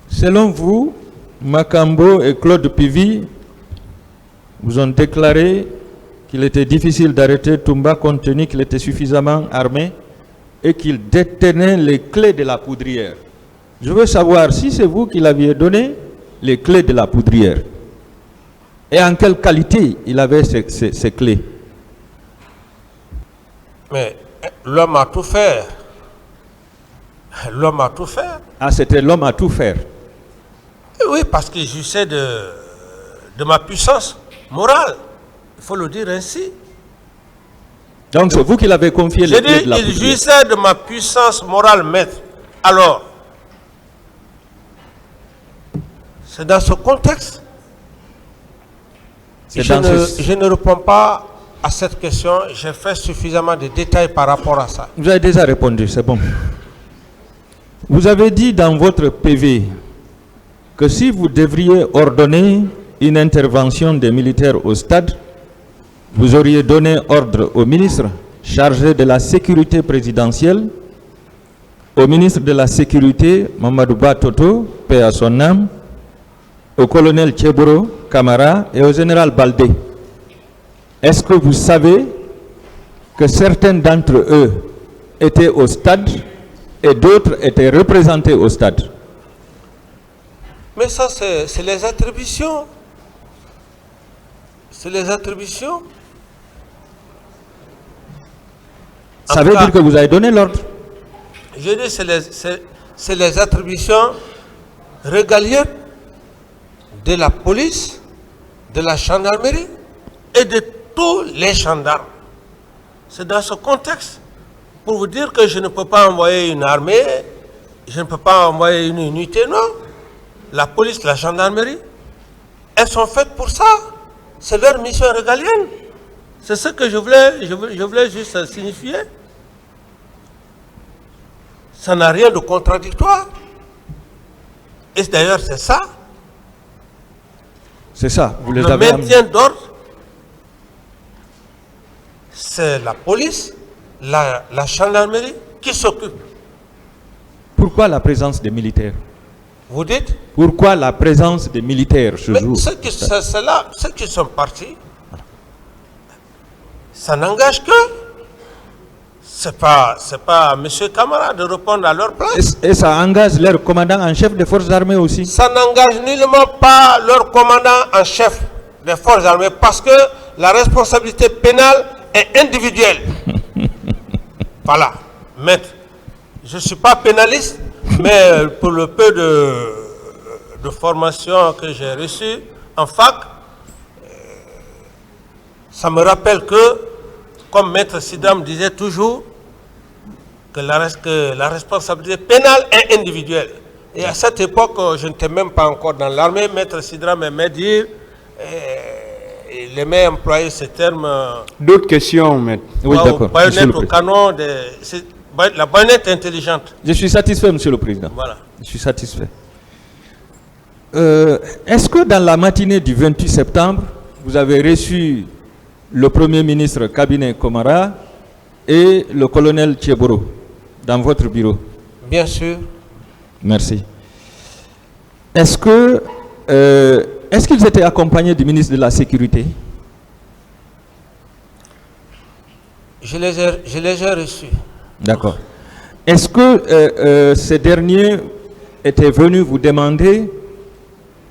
Selon vous, Makambo et Claude Pivi vous ont déclaré qu'il était difficile d'arrêter Toumba compte tenu qu'il était suffisamment armé et qu'il détenait les clés de la poudrière. Je veux savoir si c'est vous qui l'aviez donné les clés de la poudrière. Et en quelle qualité il avait ces clés. Mais l'homme a tout fait. L'homme a tout fait. Ah, c'était l'homme à tout faire. Et oui, parce qu'il jouissait de ma puissance morale. Il faut le dire ainsi. Donc c'est vous qui l'avez confié les J'ai clés dit, de la il poudrière. jouissait de ma puissance morale, maître. Alors, c'est dans ce contexte. C'est Je dans ce- je ne réponds pas à cette question. J'ai fait suffisamment de détails par rapport à ça. Vous avez déjà répondu, c'est bon. Vous avez dit dans votre PV que si vous devriez ordonner une intervention des militaires au stade, vous auriez donné ordre au ministre chargé de la sécurité présidentielle, au ministre de la Sécurité, Mamadou Batoto, paix à son âme, au colonel Tcheboro Kamara et au général Baldé. Est-ce que vous savez que certains d'entre eux étaient au stade et d'autres étaient représentés au stade? Mais ça, c'est les attributions. C'est les attributions. Ça En veut tout cas, dire que vous avez donné l'ordre. Je dis c'est les attributions régaliennes de la police, de la gendarmerie et de tous les gendarmes. C'est dans ce contexte pour vous dire que je ne peux pas envoyer une armée, je ne peux pas envoyer une unité, non. La police, la gendarmerie, elles sont faites pour ça. C'est leur mission régalienne. C'est ce que je voulais juste signifier. Ça n'a rien de contradictoire. Et d'ailleurs, c'est ça. C'est ça, vous les Le avez maintien d'ordre, c'est la police, la gendarmerie qui s'occupe. Pourquoi la présence des militaires? Vous dites? Pourquoi la présence des militaires ce Mais jour? ceux qui sont partis, ça n'engage que. C'est pas à M. Kamara de répondre à leur place. Et ça engage leur commandant en chef des forces armées aussi. Ça n'engage nullement pas leur commandant en chef des forces armées parce que la responsabilité pénale est individuelle. Voilà. Maître, je ne suis pas pénaliste, mais pour le peu de formation que j'ai reçue en fac, ça me rappelle que, comme Maître Sidram disait toujours, que la responsabilité pénale est individuelle. Et à cette époque, je n'étais même pas encore dans l'armée. Maître Sidram aimait dire, il aimait employer ce terme. D'autres questions, maître? Oui, d'accord. Monsieur Baïonnette le au Président. canon, la baïonnette intelligente. Je suis satisfait, Monsieur le Président. Voilà. Je suis satisfait. Est-ce que dans la matinée du 28 septembre, vous avez reçu le Premier ministre Cabinet Komara et le colonel Tcheboro dans votre bureau? Bien sûr. Merci. Est-ce qu'ils étaient accompagnés du ministre de la Sécurité? Je les ai reçus. D'accord. Est-ce que ces derniers étaient venus vous demander,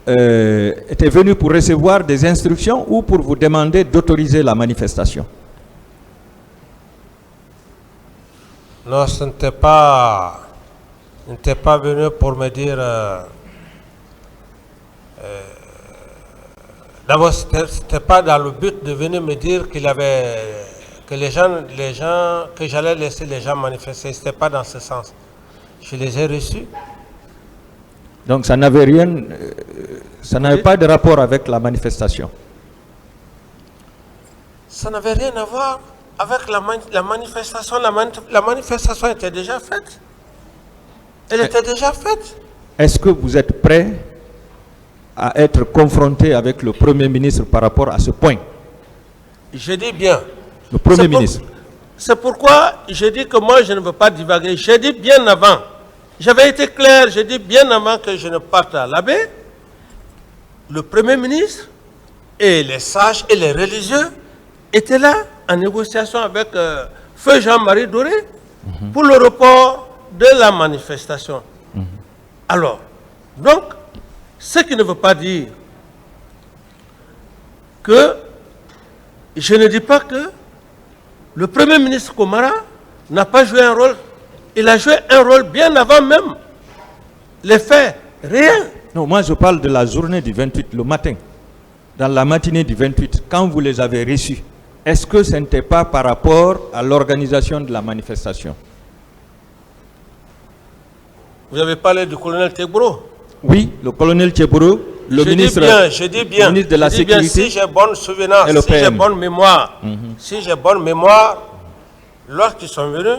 étaient venus pour recevoir des instructions ou pour vous demander d'autoriser la manifestation? Non, ce n'était pas venu pour me dire. D'abord, ce n'était pas dans le but de venir me dire que j'allais laisser les gens manifester. Ce n'était pas dans ce sens. Je les ai reçus. Donc ça n'avait rien, ça n'avait pas de rapport avec la manifestation. Ça n'avait rien à voir avec la manifestation. La manifestation était déjà faite. Elle était déjà faite. Est-ce que vous êtes prêt à être confronté avec le Premier ministre par rapport à ce point? Je dis bien. Le Premier ministre. C'est pourquoi je dis que moi je ne veux pas divaguer. J'ai dit bien avant. J'avais été clair, j'ai dit bien avant que je ne parte à la baie, le Premier ministre et les sages et les religieux étaient là en négociation avec Feu Jean-Marie Doré pour le report de la manifestation. Alors, donc, ce qui ne veut pas dire que je ne dis pas que le Premier ministre Komara n'a pas joué un rôle. Il a joué un rôle bien avant même les faits réels. Non, moi je parle de la journée du 28, le matin. Dans la matinée du 28, quand vous les avez reçus, est-ce que ce n'était pas par rapport à l'organisation de la manifestation? Vous avez parlé du colonel Tegbro. Oui, le colonel Tcheboro, le ministre, le ministre de la Sécurité. Si j'ai bonne souvenance, si j'ai bonne mémoire, si j'ai bonne mémoire, lorsqu'ils sont venus,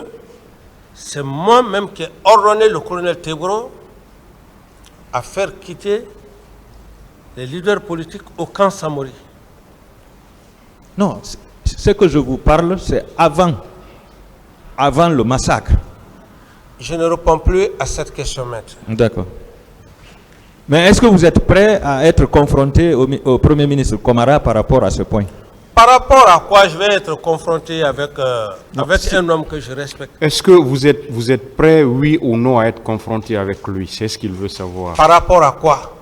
c'est moi-même qui ai ordonné le colonel Tegbro à faire quitter les leaders politiques au camp Samori. Non, ce que je vous parle, c'est avant le massacre. Je ne réponds plus à cette question, maître. D'accord. Mais est-ce que vous êtes prêt à être confronté au Premier ministre Komara par rapport à ce point? Par rapport à quoi je vais être confronté avec un homme que je respecte? Est-ce que vous êtes prêt, oui ou non, à être confronté avec lui? C'est ce qu'il veut savoir. Par rapport à quoi?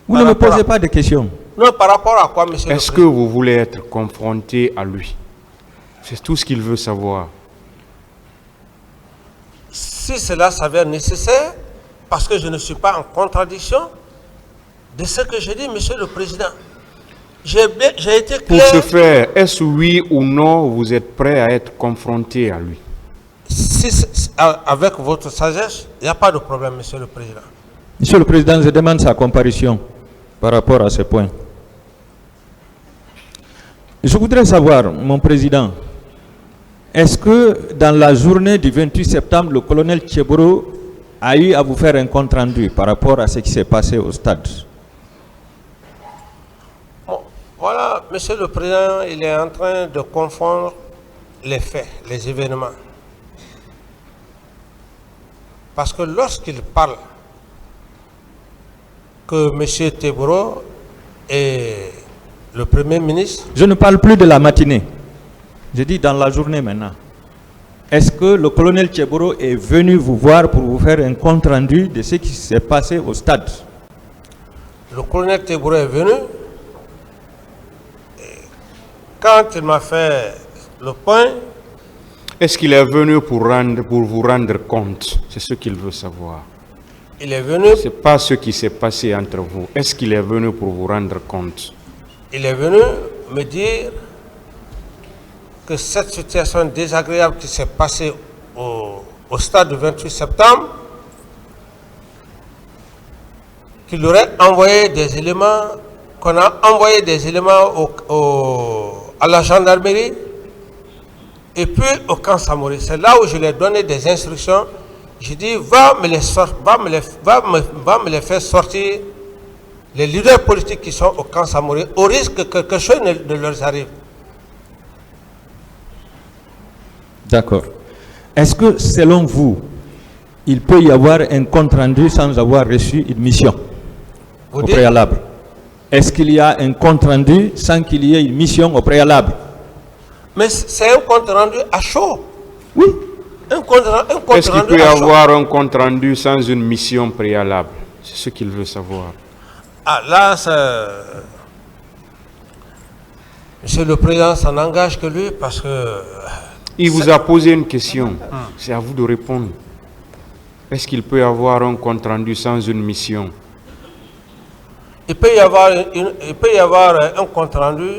Vous ne me posez pas de questions. Non, par rapport à quoi, monsieur? Est-ce que vous voulez être confronté à lui? C'est tout ce qu'il veut savoir. Si cela s'avère nécessaire, parce que je ne suis pas en contradiction de ce que j'ai dit, monsieur le président. J'ai été clair. Pour ce faire, est-ce oui ou non vous êtes prêt à être confronté à lui? Avec votre sagesse, il n'y a pas de problème, monsieur le président. Monsieur le Président, je demande sa comparution par rapport à ce point. Je voudrais savoir, mon Président, est-ce que dans la journée du 28 septembre, le colonel Tcheboro a eu à vous faire un compte rendu par rapport à ce qui s'est passé au stade? Bon, voilà, monsieur le président, il est en train de confondre les faits, les événements. Parce que lorsqu'il parle que monsieur Teboro est le Premier ministre... Je ne parle plus de la matinée. Je dis dans la journée maintenant. Est-ce que le colonel Tcheboro est venu vous voir pour vous faire un compte rendu de ce qui s'est passé au stade? Le colonel Teboro est venu. Et quand il m'a fait le point... Est-ce qu'il est venu pour vous rendre compte? C'est ce qu'il veut savoir. Il est venu... Ce n'est pas ce qui s'est passé entre vous. Est-ce qu'il est venu pour vous rendre compte? Il est venu me dire que cette situation désagréable qui s'est passée au stade du 28 septembre, qu'il aurait envoyé des éléments, qu'on a envoyé des éléments à la gendarmerie et puis au camp Samori. C'est là où je lui ai donné des instructions. J'ai dit, va me les faire sortir, les leaders politiques qui sont au camp Samori, au risque que quelque chose ne leur arrive. D'accord. Est-ce que, selon vous, il peut y avoir un compte rendu sans avoir reçu une mission au préalable? Est-ce qu'il y a un compte rendu sans qu'il y ait une mission au préalable? Mais c'est un compte rendu à chaud. Oui. Est-ce qu'il peut y avoir un compte rendu sans une mission préalable? C'est ce qu'il veut savoir. Ah, là, monsieur le Président, ça n'engage que lui parce que... Il vous a posé une question. C'est à vous de répondre. Est-ce qu'il peut y avoir un compte rendu sans une mission? Il peut y avoir un compte rendu.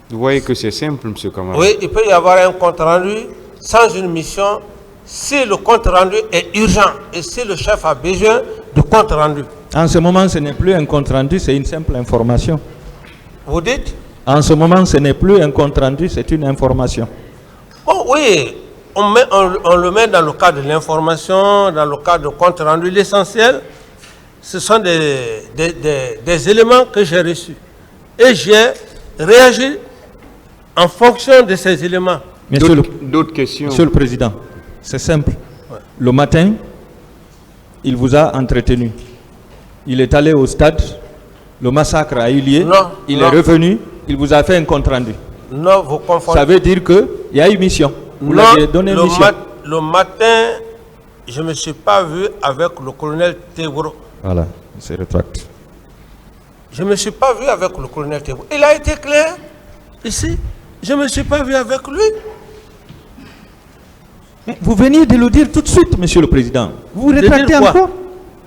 Vous voyez que c'est simple, M. Kamara. Oui, il peut y avoir un compte rendu sans une mission si le compte rendu est urgent et si le chef a besoin de compte rendu. En ce moment, ce n'est plus un compte rendu, c'est une simple information. Vous dites? En ce moment, ce n'est plus un compte rendu, c'est une information. Oh oui, on le met dans le cadre de l'information, dans le cadre de compte rendu. L'essentiel, ce sont des éléments que j'ai reçus. Et j'ai réagi en fonction de ces éléments. D'autres questions? Monsieur le Président, c'est simple. Ouais. Le matin, il vous a entretenu. Il est allé au stade, le massacre a eu lieu, il est revenu, il vous a fait un compte rendu. Non, vous confondez. Ça veut dire qu'il y a eu mission. Vous l'avez donné mission. Le matin, je ne me suis pas vu avec le colonel Teboro. Voilà, il se rétracte. Je ne me suis pas vu avec le colonel Teboro. Il a été clair ici. Je ne me suis pas vu avec lui. Vous veniez de le dire tout de suite, Monsieur le Président. Vous vous rétractez encore?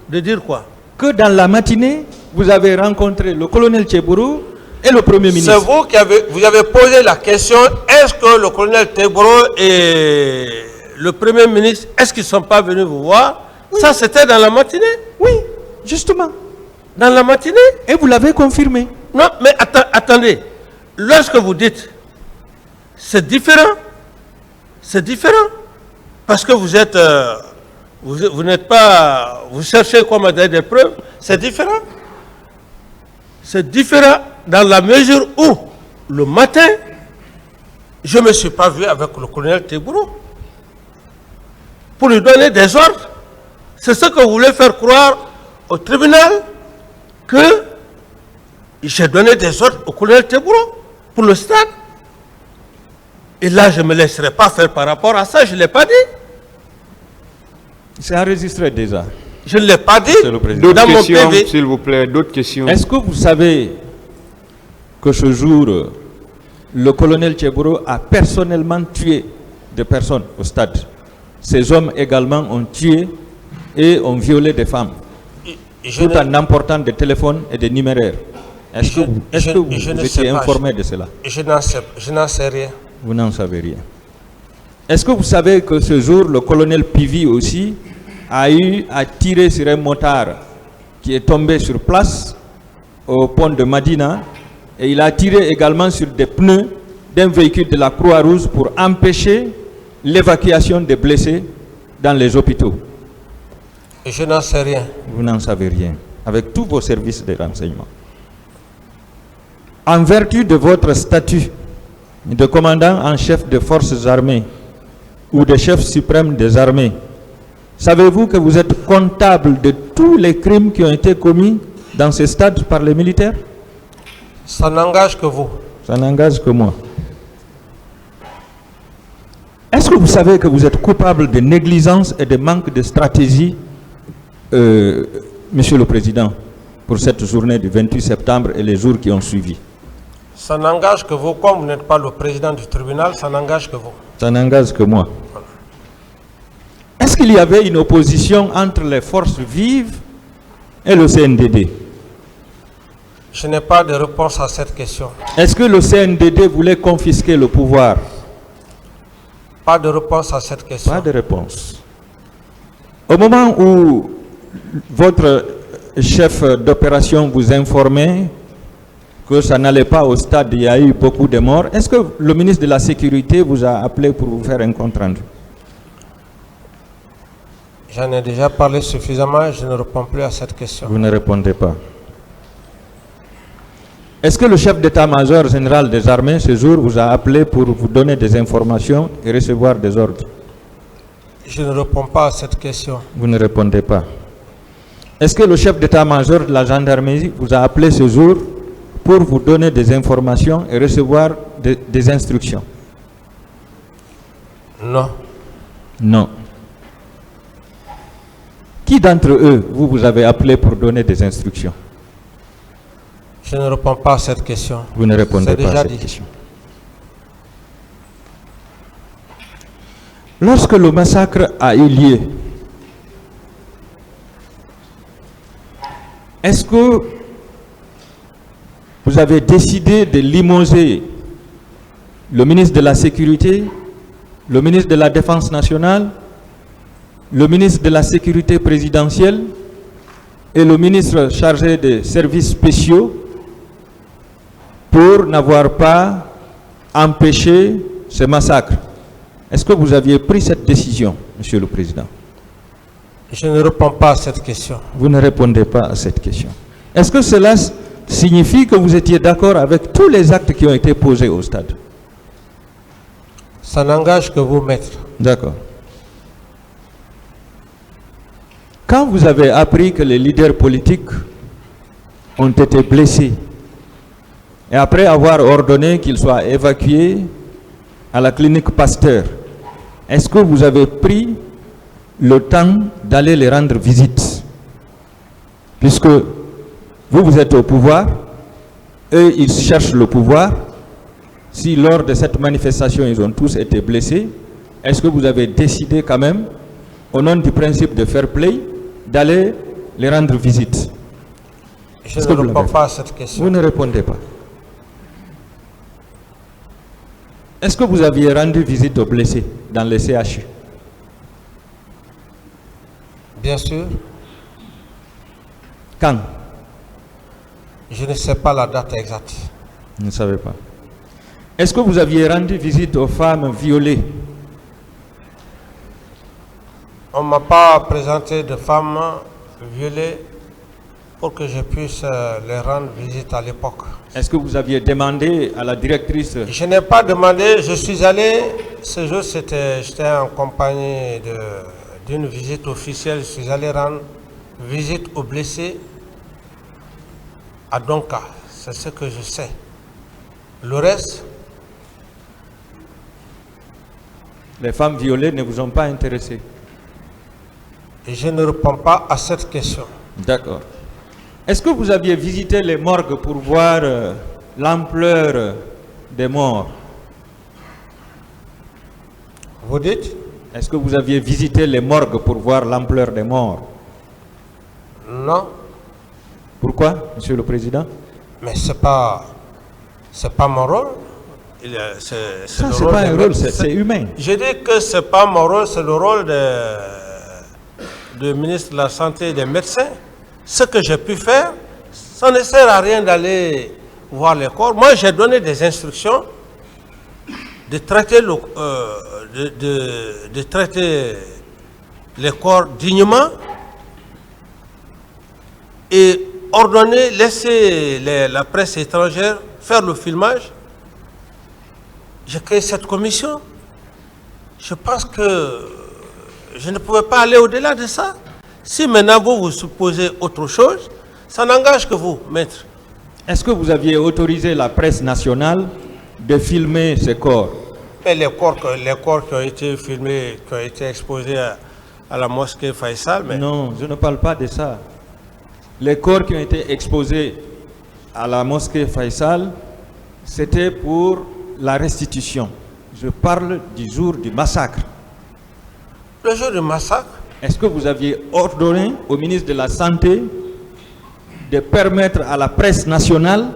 De dire quoi? Que dans la matinée, vous avez rencontré le colonel Teboro et le Premier ministre. C'est vous qui avez posé la question, est-ce que le colonel Teboro et le Premier ministre, est-ce qu'ils ne sont pas venus vous voir? Oui. Ça, c'était dans la matinée? Oui, justement. Dans la matinée? Et vous l'avez confirmé. Non, mais attendez. Lorsque vous dites, c'est différent. C'est différent. Parce que vous êtes... vous n'êtes pas... Vous cherchez quoi des preuves. C'est différent. C'est différent dans la mesure où, le matin, je ne me suis pas vu avec le colonel Teboro pour lui donner des ordres. C'est ce que vous voulez faire croire au tribunal, que j'ai donné des ordres au colonel Teboro pour le stade. Et là, je ne me laisserai pas faire par rapport à ça, je ne l'ai pas dit. C'est enregistré déjà. Je ne l'ai pas dit. D'autres questions, s'il vous plaît, d'autres questions. Est-ce que vous savez que ce jour, le colonel Teboro a personnellement tué des personnes au stade? Ces hommes également ont tué et ont violé des femmes, tout en emportant des téléphones et des numéraires. Est-ce que vous étiez informé de cela? Je n'en sais rien. Vous n'en savez rien. Est-ce que vous savez que ce jour, le colonel Pivi aussi a eu à tirer sur un motard qui est tombé sur place au pont de Madina, et il a tiré également sur des pneus d'un véhicule de la Croix-Rouge pour empêcher l'évacuation des blessés dans les hôpitaux? Je n'en sais rien. Vous n'en savez rien, avec tous vos services de renseignement. En vertu de votre statut de commandant en chef des forces armées ou de chef suprême des armées, savez-vous que vous êtes comptable de tous les crimes qui ont été commis dans ce stade par les militaires? Ça n'engage que vous. Ça n'engage que moi. Est-ce que vous savez que vous êtes coupable de négligence et de manque de stratégie, Monsieur le Président, pour cette journée du 28 septembre et les jours qui ont suivi? Ça n'engage que vous. Comme vous n'êtes pas le président du tribunal, ça n'engage que vous. Ça n'engage que moi. Voilà. Est-ce qu'il y avait une opposition entre les forces vives et le CNDD? Je n'ai pas de réponse à cette question. Est-ce que le CNDD voulait confisquer le pouvoir? Pas de réponse à cette question. Pas de réponse. Au moment où votre chef d'opération vous informait que ça n'allait pas au stade, il y a eu beaucoup de morts, est-ce que le ministre de la Sécurité vous a appelé pour vous faire un compte rendu? J'en ai déjà parlé suffisamment, je ne réponds plus à cette question. Vous ne répondez pas. Est-ce que le chef d'état-major général des armées, ce jour, vous a appelé pour vous donner des informations et recevoir des ordres? Je ne réponds pas à cette question. Vous ne répondez pas. Est-ce que le chef d'état-major de la gendarmerie vous a appelé ce jour pour vous donner des informations et recevoir des instructions? Non. Non. Qui d'entre eux, vous avez appelé pour donner des instructions? Je ne réponds pas à cette question. Vous ne répondez pas à cette question. Lorsque le massacre a eu lieu, est-ce que vous avez décidé de limoger le ministre de la Sécurité, le ministre de la Défense nationale, le ministre de la Sécurité présidentielle et le ministre chargé des services spéciaux pour n'avoir pas empêché ce massacre. Est-ce que vous aviez pris cette décision, Monsieur le Président? Je ne réponds pas à cette question. Vous ne répondez pas à cette question. Est-ce que cela signifie que vous étiez d'accord avec tous les actes qui ont été posés au stade? Ça n'engage que vous, maître. D'accord. Quand vous avez appris que les leaders politiques ont été blessés, et après avoir ordonné qu'ils soient évacués à la clinique Pasteur, est-ce que vous avez pris le temps d'aller les rendre visite? Puisque vous êtes au pouvoir, eux, ils cherchent le pouvoir. Si lors de cette manifestation, ils ont tous été blessés, est-ce que vous avez décidé quand même, au nom du principe de fair play, d'aller les rendre visite? Je ne réponds pas à cette question. Vous ne répondez pas. Est-ce que vous aviez rendu visite aux blessés dans les CHU? Bien sûr. Quand? Je ne sais pas la date exacte. Vous ne savez pas. Est-ce que vous aviez rendu visite aux femmes violées? On ne m'a pas présenté de femmes violées pour que je puisse les rendre visite à l'époque. Est-ce que vous aviez demandé à la directrice? Je n'ai pas demandé, je suis allé, ce jour j'étais en compagnie d'une visite officielle, je suis allé rendre visite aux blessés à Donka, c'est ce que je sais. Le reste, Les femmes violées ne vous ont pas intéressé? je ne réponds pas à cette question. D'accord. Est-ce que vous aviez visité les morgues pour voir l'ampleur des morts? Vous dites? Est-ce que vous aviez visité les morgues pour voir l'ampleur des morts? Non. Pourquoi, Monsieur le Président? Mais c'est pas mon rôle. Ça, c'est pas un rôle, c'est humain. Je dis que c'est pas mon rôle, c'est le rôle du ministre de la Santé et des médecins. Ce que j'ai pu faire, ça ne sert à rien d'aller voir les corps. Moi, j'ai donné des instructions de traiter, de traiter les corps dignement et ordonner, laisser la presse étrangère faire le filmage. J'ai créé cette commission. Je pense que je ne pouvais pas aller au-delà de ça. Si maintenant vous supposez autre chose, ça n'engage que vous, maître. Est-ce que vous aviez autorisé la presse nationale de filmer ces corps? Et les corps qui ont été filmés, qui ont été exposés à la mosquée Faisal, mais... Non, je ne parle pas de ça. Les corps qui ont été exposés à la mosquée Faisal, c'était pour la restitution. Je parle du jour du massacre. Le jour du massacre? Est-ce que vous aviez ordonné au ministre de la Santé de permettre à la presse nationale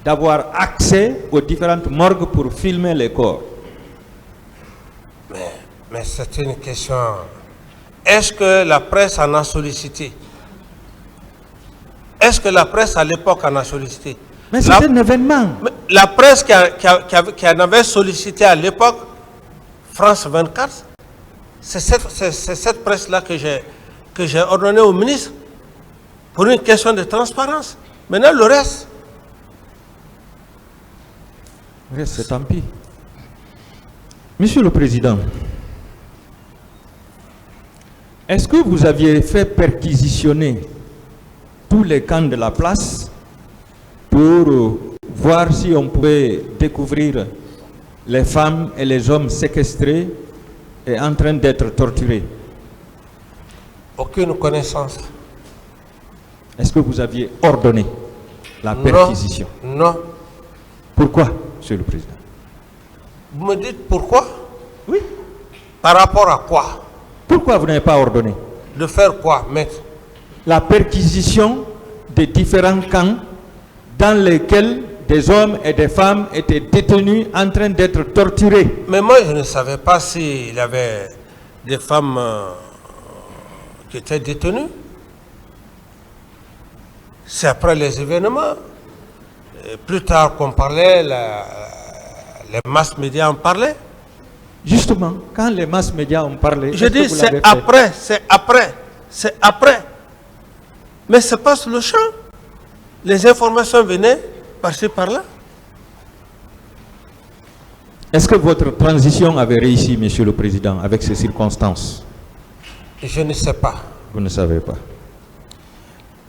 d'avoir accès aux différentes morgues pour filmer les corps? Mais c'est une question. Est-ce que la presse en a sollicité? Est-ce que la presse à l'époque en a sollicité? Mais c'est un événement. La presse qui en avait sollicité à l'époque, France 24, c'est cette presse-là que j'ai ordonné au ministre pour une question de transparence. Maintenant, le reste... C'est tant pis. Monsieur le Président, est-ce que vous aviez fait perquisitionner tous les camps de la place pour voir si on pouvait découvrir les femmes et les hommes séquestrés et en train d'être torturés? Aucune connaissance. Est-ce que vous aviez ordonné la perquisition? Non. Pourquoi, Monsieur le Président? Vous me dites pourquoi? Oui. Par rapport à quoi? Pourquoi vous n'avez pas ordonné? De faire quoi, maître? La perquisition des différents camps dans lesquels des hommes et des femmes étaient détenus en train d'être torturés. Mais moi, je ne savais pas s'il y avait des femmes qui étaient détenues. c'est après les événements. Et plus tard qu'on parlait, les masses médias en parlaient. Justement, quand les masses médias ont parlé, Je dis c'est après, c'est après, c'est après. Mais c'est pas sur le champ. Les informations venaient par-ci, par-là. Est-ce que votre transition avait réussi, Monsieur le Président, avec ces circonstances? Je ne sais pas. Vous ne savez pas.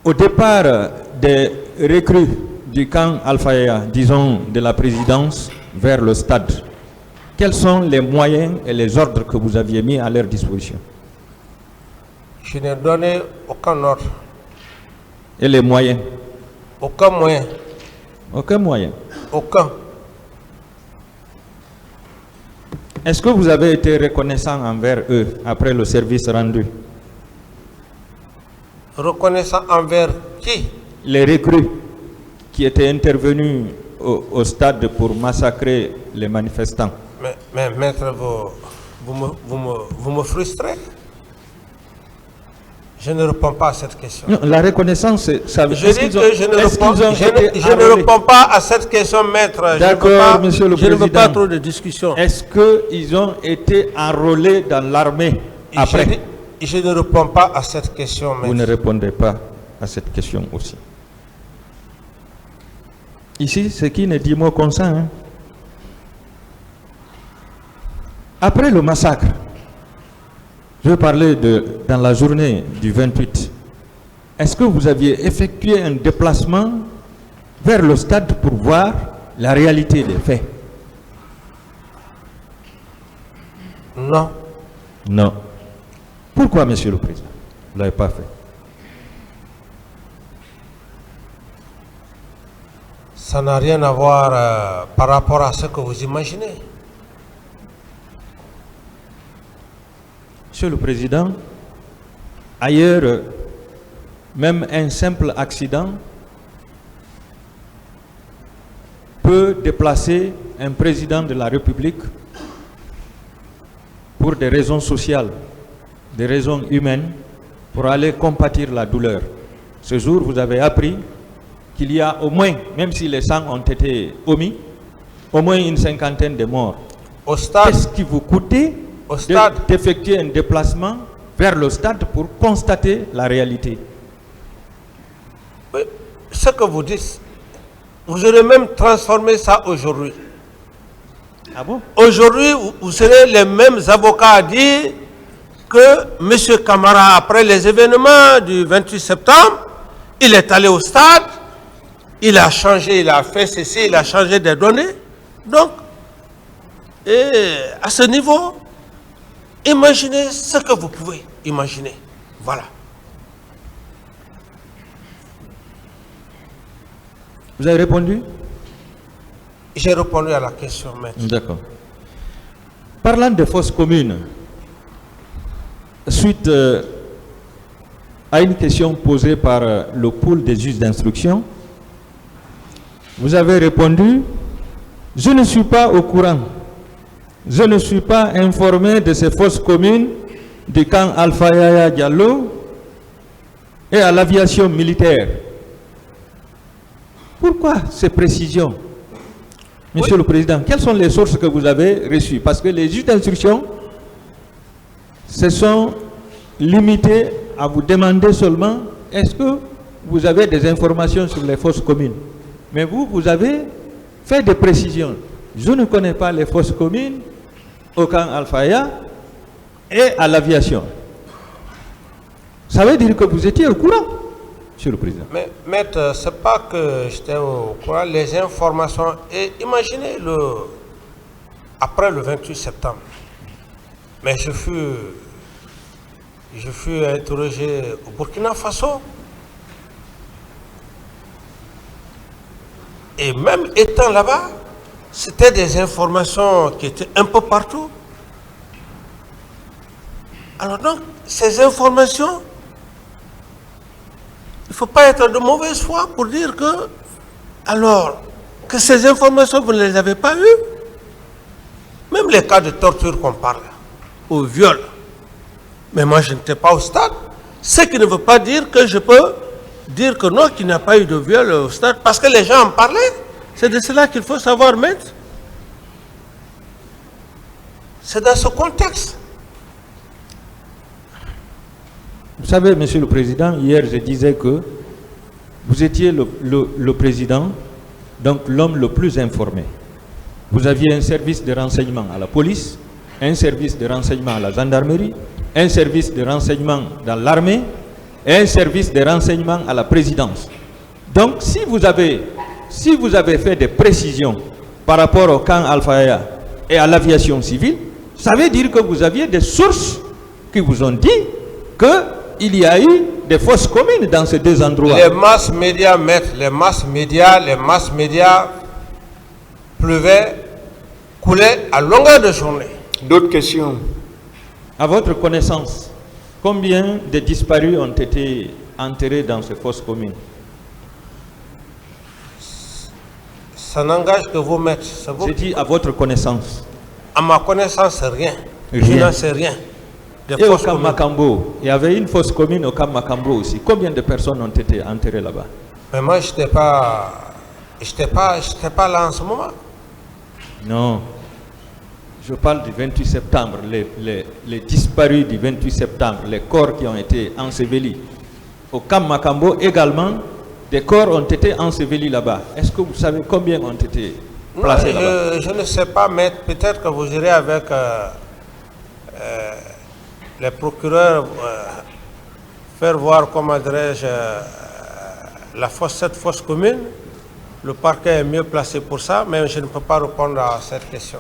Au départ des recrues du camp Al-Fayaya, disons de la présidence, vers le stade, quels sont les moyens et les ordres que vous aviez mis à leur disposition? Je n'ai donné aucun ordre. Et les moyens? Aucun moyen. Aucun moyen. Aucun. Est-ce que vous avez été reconnaissant envers eux après le service rendu? Reconnaissant envers qui? Les recrues qui étaient intervenus au stade pour massacrer les manifestants. Mais maître, vous me frustrez. Je ne réponds pas à cette question. Non, la reconnaissance, ça veut dire je ne réponds pas à cette question, maître. D'accord, monsieur le président. Je ne veux pas trop de discussion. Est-ce qu'ils ont été enrôlés dans l'armée après? Je ne réponds pas à cette question, maître. Vous ne répondez pas à cette question aussi. Ici, c'est qui ne dit mot comme ça, hein? Après le massacre, je vais parler dans la journée du 28. Est-ce que vous aviez effectué un déplacement vers le stade pour voir la réalité des faits? Non. Non. Pourquoi, Monsieur le Président? Vous ne l'avez pas fait. Ça n'a rien à voir par rapport à ce que vous imaginez. Monsieur le Président, ailleurs, même un simple accident peut déplacer un président de la République pour des raisons sociales, des raisons humaines, pour aller compatir la douleur. Ce jour, vous avez appris qu'il y a au moins, même si les 100 ont été omis, au moins une cinquantaine de morts. Au stade, qu'est-ce qui vous coûtait d'effectuer un déplacement vers le stade pour constater la réalité? Oui, ce que vous dites, vous aurez même transformé ça aujourd'hui. Ah bon? Aujourd'hui, vous serez les mêmes avocats à dire que M. Camara, après les événements du 28 septembre, il est allé au stade, il a changé, il a fait ceci, il a changé des données. Donc, à ce niveau, imaginez ce que vous pouvez imaginer. Voilà. Vous avez répondu? J'ai répondu à la question, maître. D'accord. Parlant de fausses communes, suite à une question posée par le pool des juges d'instruction, vous avez répondu: je ne suis pas au courant. Je ne suis pas informé de ces fausses communes du camp Al-Fayaya Diallo et à l'aviation militaire. Pourquoi ces précisions, Monsieur le Président? Quelles sont les sources que vous avez reçues? Parce que les juges d'instruction se sont limités à vous demander seulement est-ce que vous avez des informations sur les fausses communes. Mais vous avez fait des précisions. Je ne connais pas les fausses communes au camp Al-Fayaya et à l'aviation. Ça veut dire que vous étiez au courant, Monsieur le Président. Mais, maître, ce n'est pas que j'étais au courant. Les informations, et imaginez après le 28 septembre, mais je fus interrogé au Burkina Faso. Et même étant là-bas, c'était des informations qui étaient un peu partout. Alors donc, ces informations, il ne faut pas être de mauvaise foi pour dire que, alors, que ces informations, vous ne les avez pas eues. Même les cas de torture qu'on parle, au viol. Mais moi, je n'étais pas au stade. Ce qui ne veut pas dire que je peux dire que non, qu'il n'y a pas eu de viol au stade, parce que les gens en parlaient. C'est de cela qu'il faut savoir mettre. C'est dans ce contexte. Vous savez, Monsieur le Président, hier je disais que vous étiez le président, donc l'homme le plus informé. Vous aviez un service de renseignement à la police, un service de renseignement à la gendarmerie, un service de renseignement dans l'armée et un service de renseignement à la présidence. Donc si vous avez fait des précisions par rapport au camp Al-Faya et à l'aviation civile, ça veut dire que vous aviez des sources qui vous ont dit qu'il y a eu des fausses communes dans ces deux endroits. Les masses médias, maître, les masses médias pleuvaient, coulaient à longueur de journée. D'autres questions? À votre connaissance, combien de disparus ont été enterrés dans ces fausses communes? Ça n'engage que vous, maître. J'ai dit à votre connaissance. À ma connaissance, rien. Je n'en sais rien. Et au camp Makambo, il y avait une fausse commune au camp Makambo aussi. Combien de personnes ont été enterrées là-bas? Mais moi, je n'étais pas là en ce moment. Non. Je parle du 28 septembre, les disparus du 28 septembre, les corps qui ont été ensevelis. Au camp Makambo également, des corps ont été ensevelis là-bas. Est-ce que vous savez combien ont été placés là-bas? Je ne sais pas, mais peut-être que vous irez avec les procureurs faire voir, comment dirais-je, cette fosse commune. Le parquet est mieux placé pour ça, mais je ne peux pas répondre à cette question.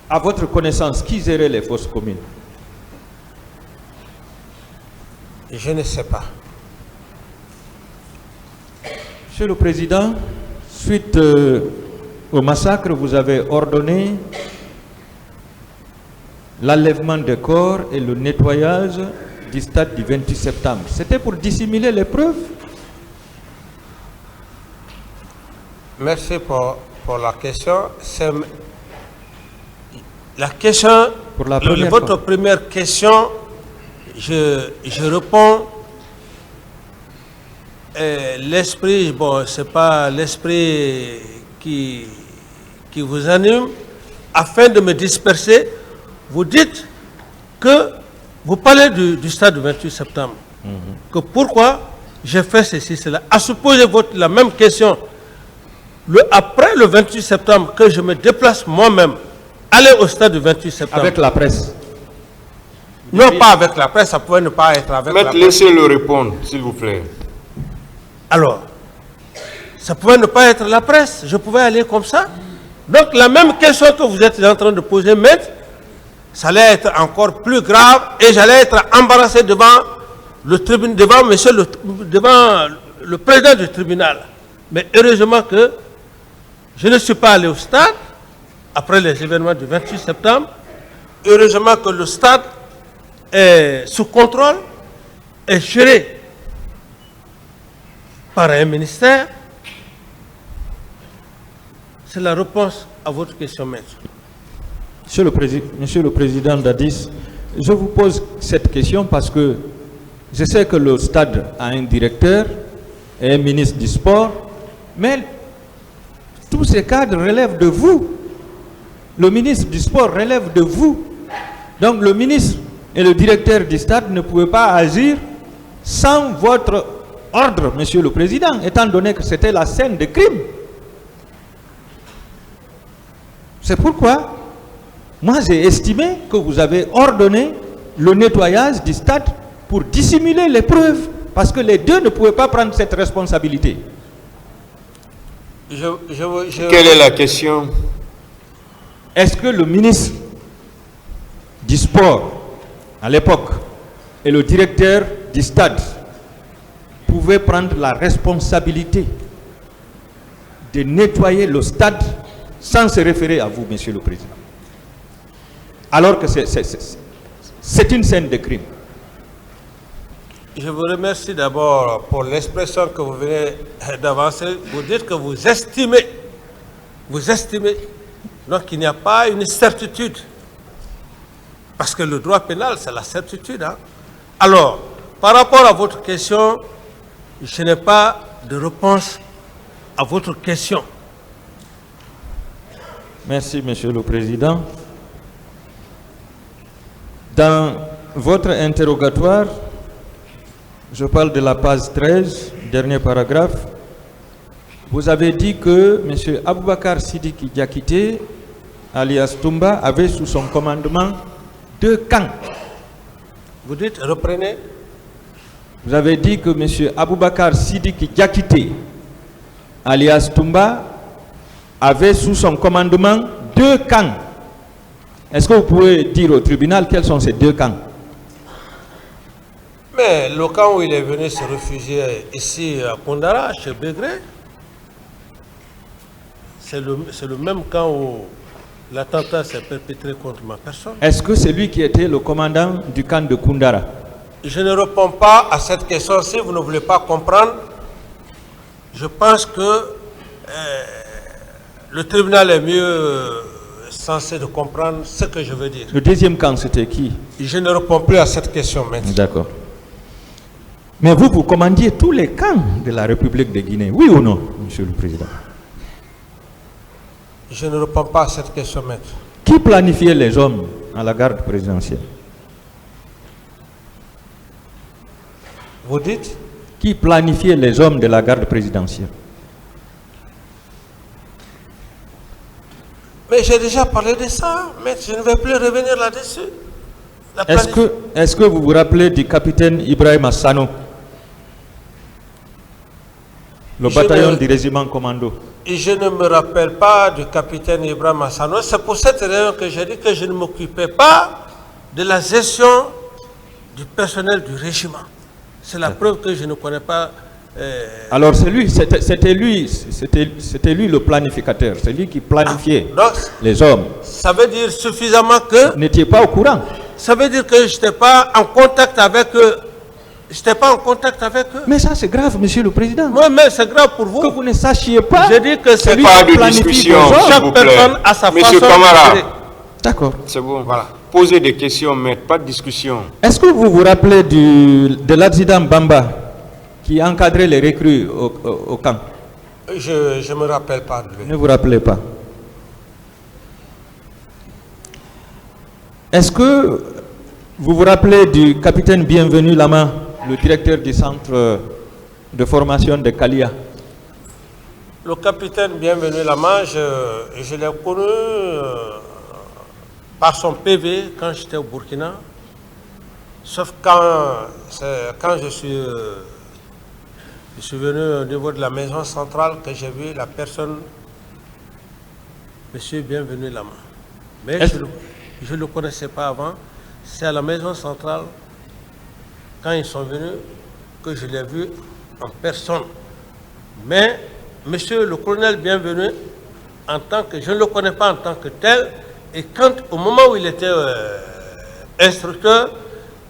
À votre connaissance, qui gérait les fosses communes? Je ne sais pas. Monsieur le Président, suite au massacre, vous avez ordonné l'enlèvement des corps et le nettoyage du stade du 28 septembre. C'était pour dissimuler les preuves? Merci pour la question. La question, pour la votre première question, je réponds, l'esprit, bon, ce n'est pas l'esprit qui vous anime, afin de me disperser, vous dites que vous parlez du stade du 28 septembre, que pourquoi j'ai fait ceci, cela. À supposer la même question, après le 28 septembre, que je me déplace moi-même, aller au stade du 28 septembre. Avec la presse? Non, pas avec la presse, ça pouvait ne pas être avec la presse. Laissez-le répondre, s'il vous plaît. Alors, ça pouvait ne pas être la presse, je pouvais aller comme ça. Donc la même question que vous êtes en train de poser, maître, ça allait être encore plus grave et j'allais être embarrassé devant le tribunal, devant le président du tribunal. Mais heureusement que je ne suis pas allé au stade après les événements du 28 septembre. Heureusement que le stade est sous contrôle, est géré par un ministère. C'est la réponse à votre question, maître. Monsieur le Président Dadis, je vous pose cette question parce que je sais que le stade a un directeur et un ministre du sport, mais tous ces cadres relèvent de vous. Le ministre du sport relève de vous. Donc le ministre et le directeur du stade ne pouvaient pas agir sans votre ordre, Monsieur le Président, étant donné que c'était la scène de crime. C'est pourquoi moi j'ai estimé que vous avez ordonné le nettoyage du stade pour dissimuler les preuves, parce que les deux ne pouvaient pas prendre cette responsabilité. Quelle est la question? Est-ce que le ministre du sport à l'époque et le directeur du stade pouvaient prendre la responsabilité de nettoyer le stade sans se référer à vous, Monsieur le Président, alors que c'est une scène de crime? Je vous remercie d'abord pour l'expression que vous venez d'avancer. Vous dites que vous estimez, donc il n'y a pas une certitude, parce que le droit pénal, c'est la certitude. Hein? Alors, Par rapport à votre question, je n'ai pas de réponse à votre question. Merci, Monsieur le Président. Dans votre interrogatoire, je parle de la page 13, dernier paragraphe, vous avez dit que M. Aboubakar Sidiki Diakité, alias Toumba, avait sous son commandement 2 camps. Vous dites, reprenez. Vous avez dit que M. Aboubakar Sidiki Diakité, alias Toumba, avait sous son commandement 2 camps. Est-ce que vous pouvez dire au tribunal quels sont ces 2 camps? Mais le camp où il est venu se réfugier ici à Koundara, chez Begré, c'est le même camp où l'attentat s'est perpétré contre ma personne. Est-ce que c'est lui qui était le commandant du camp de Koundara? Je ne réponds pas à cette question. Si vous ne voulez pas comprendre, je pense que le tribunal est mieux censé de comprendre ce que je veux dire. Le deuxième camp, c'était qui? Je ne réponds plus à cette question maintenant. D'accord. Mais vous, vous commandiez tous les camps de la République de Guinée, oui ou non, Monsieur le Président? Je ne réponds pas à cette question maintenant. Qui planifiait les hommes à la garde présidentielle? Vous dites? Qui planifiait les hommes de la garde présidentielle? Mais j'ai déjà parlé de ça, mais je ne vais plus revenir là-dessus. Est-ce que vous vous rappelez du capitaine Ibrahim Assano, le bataillon du régiment commando? Et je ne me rappelle pas du capitaine Ibrahim Assano. C'est pour cette raison que j'ai dit que je ne m'occupais pas de la gestion du personnel du régiment. C'est la preuve que je ne connais pas. Alors c'était lui le planificateur, c'est lui qui planifiait les hommes. Ça veut dire suffisamment que... Vous n'étiez pas au courant? Ça veut dire que je n'étais pas en contact avec eux. Je n'étais pas en contact avec eux. Mais ça c'est grave, Monsieur le Président. Oui, mais c'est grave pour vous. Que vous ne sachiez pas. Je dis que c'est lui pas qui de planifie discussion, les hommes. s'il Chaque vous plaît. personne a sa Monsieur façon Camara. de gérer. D'accord. C'est bon, voilà. Posez des questions, maître, pas de discussion. Est-ce que vous vous rappelez de l'adjudant Bamba qui encadrait les recrues au camp? Je ne me rappelle pas de lui. Ne vous rappelez pas? Est-ce que vous vous rappelez du capitaine Bienvenu Lama, le directeur du centre de formation de Kalia? Le capitaine Bienvenu Lama, je l'ai connu par son PV quand j'étais au Burkina. Sauf quand je suis venu au niveau de la maison centrale que j'ai vu la personne, Monsieur Bienvenu Lama. Mais je ne le connaissais pas avant. C'est à la maison centrale, quand ils sont venus, que je l'ai vu en personne. Mais Monsieur le colonel Bienvenu, en tant que je ne le connais pas en tant que tel, et quand au moment où il était instructeur,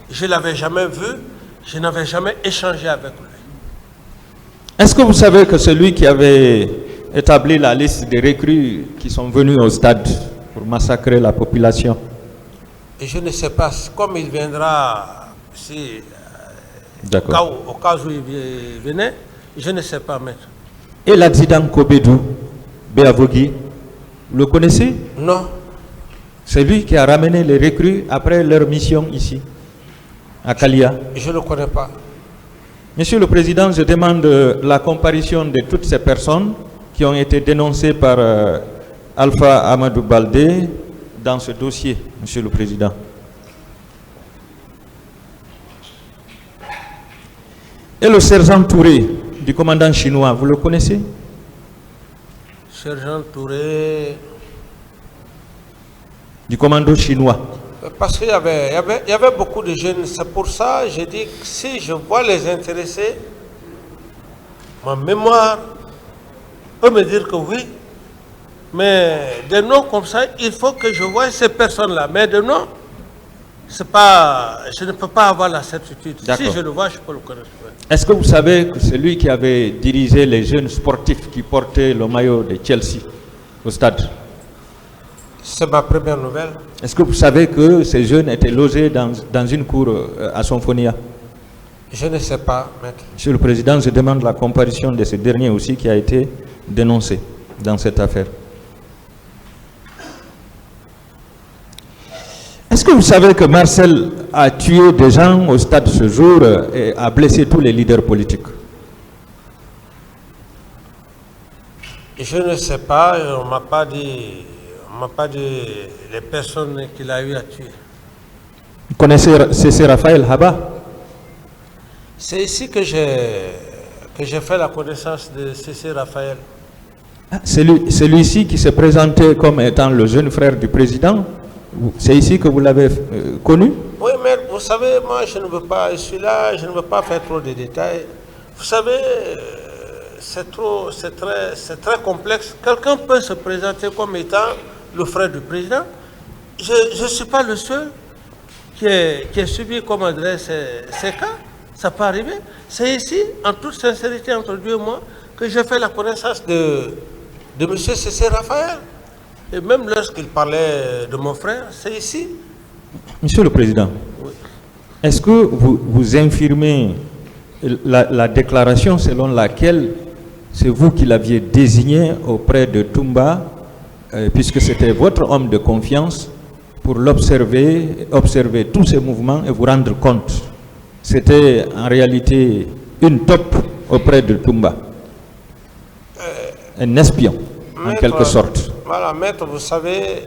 je ne l'avais jamais vu, je n'avais jamais échangé avec lui. Est-ce que vous savez que c'est lui qui avait établi la liste des recrues qui sont venus au stade pour massacrer la population? Et je ne sais pas, comme il viendra, si, au cas où il venait, je ne sais pas, maître. Et l'adjudant Kobedou Béavogui, vous le connaissez? Non. C'est lui qui a ramené les recrues après leur mission ici, à Kalia. Je ne le connais pas. Monsieur le Président, je demande la comparution de toutes ces personnes qui ont été dénoncées par Alpha Amadou Baldé dans ce dossier, Monsieur le Président. Et le sergent Touré, du commandant chinois, vous le connaissez? Sergent Touré... Du commando chinois. Parce qu'il y avait beaucoup de jeunes. C'est pour ça que j'ai dit que si je vois les intéressés, ma mémoire peut me dire que oui. Mais des noms comme ça, il faut que je voie ces personnes-là. Mais de noms, c'est pas, je ne peux pas avoir la certitude. Si je le vois, je peux le connaître. Est-ce que vous savez que c'est lui qui avait dirigé les jeunes sportifs qui portaient le maillot de Chelsea au stade? C'est ma première nouvelle. Est-ce que vous savez que ces jeunes étaient logés dans une cour à Sonfonia? Je ne sais pas, maître. Monsieur le Président, je demande la comparution de ce dernier aussi qui a été dénoncé dans cette affaire. Est-ce que vous savez que Marcel a tué des gens au stade ce jour et a blessé tous les leaders politiques? Je ne sais pas, on ne m'a pas dit les personnes qu'il a eu à tuer. Vous connaissez C.C. Raphaël Haba? C'est ici que j'ai fait la connaissance de C.C. Raphaël. Celui-ci qui s'est présenté comme étant le jeune frère du président, c'est ici que vous l'avez connu? Oui, mais vous savez, moi je ne veux pas, celui-là, je ne veux pas faire trop de détails. Vous savez, c'est très complexe. Quelqu'un peut se présenter comme étant le frère du président. Je ne suis pas le seul qui est subi comme adresse ces cas. Ça peut arriver. C'est ici, en toute sincérité entre Dieu et moi, que j'ai fait la connaissance de M. C.C. Raphaël. Et même lorsqu'il parlait de mon frère, c'est ici. Monsieur le Président, Oui. est-ce que vous infirmez la déclaration selon laquelle c'est vous qui l'aviez désigné auprès de Toumba, puisque c'était votre homme de confiance, pour observer tous ses mouvements et vous rendre compte? C'était en réalité une taupe auprès de Toumba, un espion en quelque sorte. Voilà, maître, vous savez,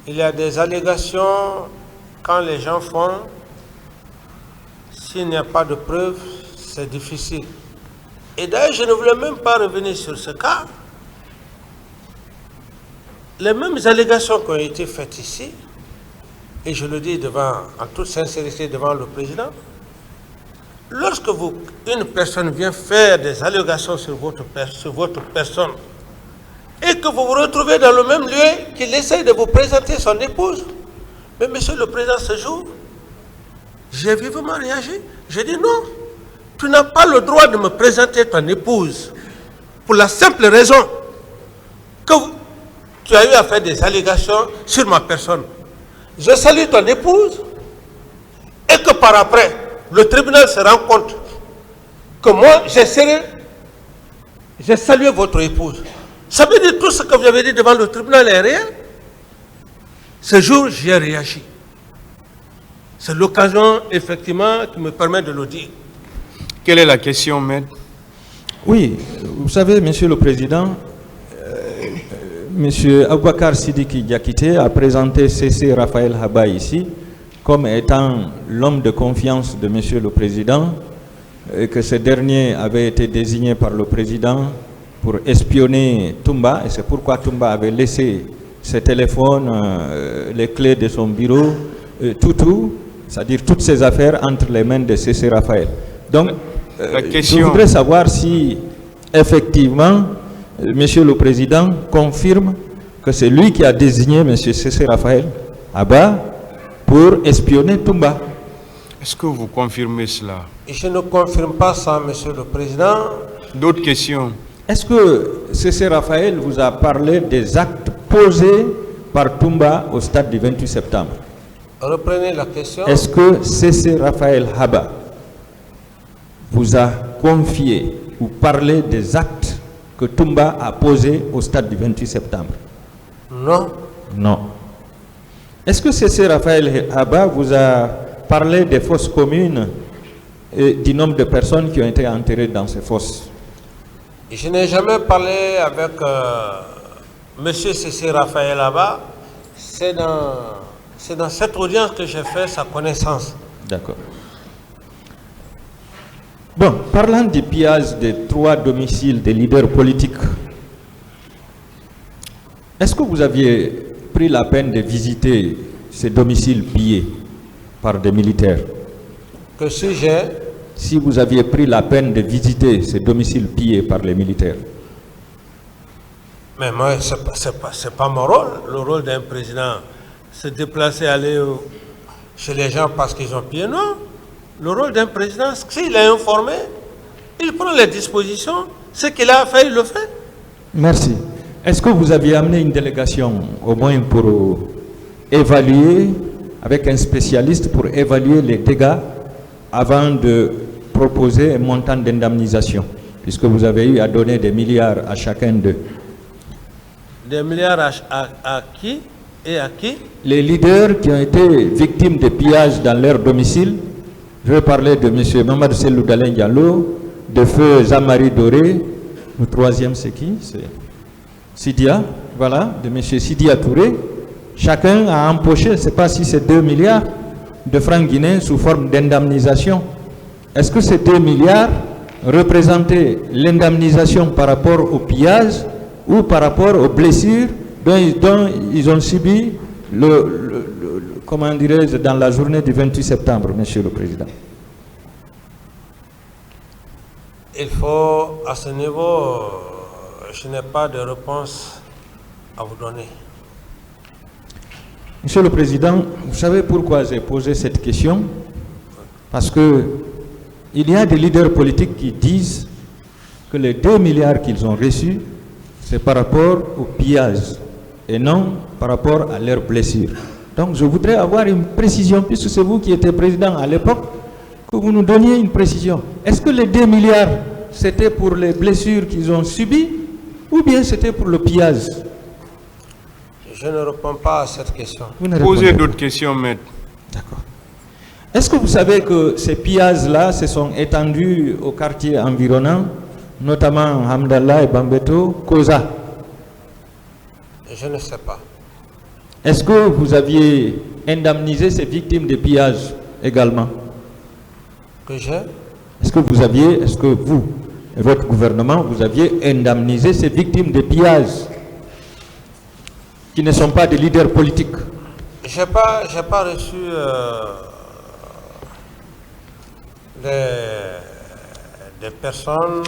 il y a des allégations quand les gens font, s'il n'y a pas de preuves, c'est difficile. Et d'ailleurs, je ne voulais même pas revenir sur ce cas. Les mêmes allégations qui ont été faites ici, et je le dis en toute sincérité devant le président, lorsque une personne vient faire des allégations sur votre personne et que vous vous retrouvez dans le même lieu qu'il essaye de vous présenter son épouse, mais monsieur le président, ce jour, j'ai vivement réagi. J'ai dit non, tu n'as pas le droit de me présenter ton épouse pour la simple raison que tu as eu à faire des allégations sur ma personne. Je salue ton épouse et que par après, le tribunal se rend compte que moi, j'ai salué votre épouse. Ça veut dire tout ce que vous avez dit devant le tribunal est réel. Ce jour, j'ai réagi. C'est l'occasion, effectivement, qui me permet de le dire. Quelle est la question, maître? Oui, vous savez, Monsieur le Président, Monsieur Aboubakar Sidiki Diakité a présenté C.C. Raphaël Haba ici comme étant l'homme de confiance de Monsieur le Président, et que ce dernier avait été désigné par le Président pour espionner Toumba, et c'est pourquoi Toumba avait laissé ses téléphones, les clés de son bureau, c'est-à-dire toutes ses affaires entre les mains de C.C. Raphaël. Donc, je voudrais savoir si effectivement Monsieur le Président confirme que c'est lui qui a désigné M. C.C. Raphaël Haba pour espionner Toumba. Est-ce que vous confirmez cela? Je ne confirme pas ça, Monsieur le Président. D'autres questions? Est-ce que C.C. Raphaël vous a parlé des actes posés par Toumba au stade du 28 septembre? Reprenez la question. Est-ce que C.C. Raphaël Haba vous a confié ou parlé des actes que Toumba a posés au stade du 28 septembre? Non. Non. Est-ce que C.C. Raphaël Haba vous a parlé des fosses communes et du nombre de personnes qui ont été enterrées dans ces fosses? Je n'ai jamais parlé avec M. C.C. Raphaël Haba. C'est dans cette audience que j'ai fait sa connaissance. D'accord. Bon, parlant du pillage des 3 domiciles des leaders politiques, est-ce que vous aviez pris la peine de visiter ces domiciles pillés par des militaires? Que suis-je? Si vous aviez pris la peine de visiter ces domiciles pillés par les militaires? Mais moi, c'est pas mon rôle. Le rôle d'un président, c'est de déplacer, aller chez les gens parce qu'ils ont pillé. Non. Le rôle d'un président, s'il est informé, il prend les dispositions. Ce qu'il a fait, il le fait. Merci. Est-ce que vous aviez amené une délégation, au moins pour évaluer avec un spécialiste pour évaluer les dégâts avant de proposer un montant d'indemnisation, puisque vous avez eu à donner des milliards à chacun d'eux. Des milliards à qui et à qui? Les leaders qui ont été victimes de pillages dans leur domicile, je vais parler de M. Mamadou Sellou Dalein Diallo, de feu Jean-Marie Doré, le troisième c'est qui? C'est Sidia, voilà, de M. Sidia Touré. Chacun a empoché, je ne sais pas si c'est 2 milliards de francs guinéens sous forme d'indemnisation. Est-ce que ces 2 milliards représentaient l'indemnisation par rapport au pillage ou par rapport aux blessures dont ils ont subi comment dirais-je, dans la journée du 28 septembre, Monsieur le Président? Il faut, à ce niveau, je n'ai pas de réponse à vous donner. Monsieur le Président, vous savez pourquoi j'ai posé cette question? Parce que il y a des leaders politiques qui disent que les 2 milliards qu'ils ont reçus, c'est par rapport au pillage et non par rapport à leurs blessures. Donc je voudrais avoir une précision, puisque c'est vous qui étiez président à l'époque, que vous nous donniez une précision. Est-ce que les 2 milliards, c'était pour les blessures qu'ils ont subies ou bien c'était pour le pillage? Je ne réponds pas à cette question. Posez d'autres questions, maître. D'accord. Est-ce que vous savez que ces pillages-là se sont étendus aux quartiers environnants, notamment Hamdallah et Bambeto, Koza? Je ne sais pas. Est-ce que vous aviez indemnisé ces victimes de pillages également? Est-ce que vous et votre gouvernement, vous aviez indemnisé ces victimes de pillages qui ne sont pas des leaders politiques? Je n'ai pas reçu des personnes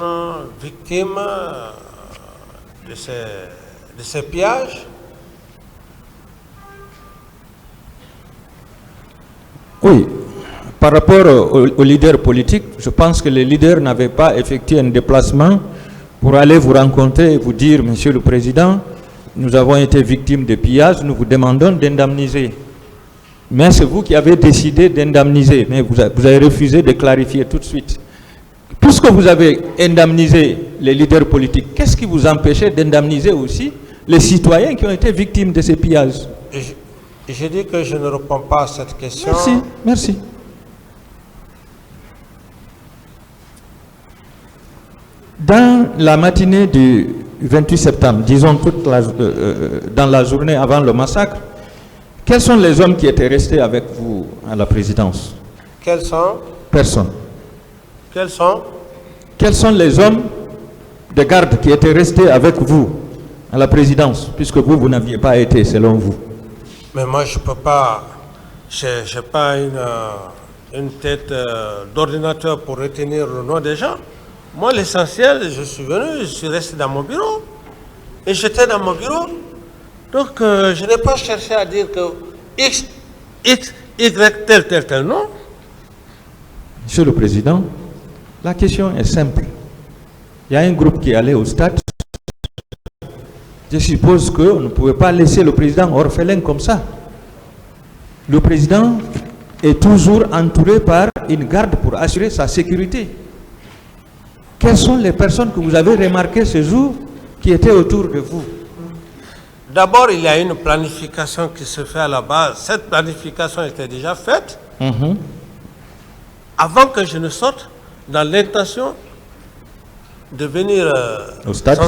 victimes de ces pillages. Oui, par rapport aux leaders politiques, je pense que les leaders n'avaient pas effectué un déplacement pour aller vous rencontrer et vous dire, Monsieur le Président, nous avons été victimes de pillages, nous vous demandons d'indemniser. Mais c'est vous qui avez décidé d'indemniser, mais vous avez refusé de clarifier tout de suite. Puisque vous avez indemnisé les leaders politiques, qu'est-ce qui vous empêchait d'indemniser aussi les citoyens qui ont été victimes de ces pillages? Je dis que je ne réponds pas à cette question. Merci, merci. Dans la matinée du 28 septembre, disons dans la journée avant le massacre, quels sont les hommes qui étaient restés avec vous à la présidence? Quels sont? Personne. Quels sont? Quels sont les hommes de garde qui étaient restés avec vous à la présidence, puisque vous n'aviez pas été, selon vous? Mais moi, je ne peux pas, je n'ai pas une tête d'ordinateur pour retenir le nom des gens. Moi, l'essentiel, je suis venu, je suis resté dans mon bureau. Et j'étais dans mon bureau. Donc, je n'ai pas cherché à dire que X, Y, tel, non. Monsieur le Président, la question est simple. Il y a un groupe qui est allé au stade. Je suppose qu'on ne pouvait pas laisser le président orphelin comme ça. Le président est toujours entouré par une garde pour assurer sa sécurité. Quelles sont les personnes que vous avez remarquées ce jour qui étaient autour de vous? D'abord, il y a une planification qui se fait à la base. Cette planification était déjà faite avant que je ne sorte, dans l'intention de venir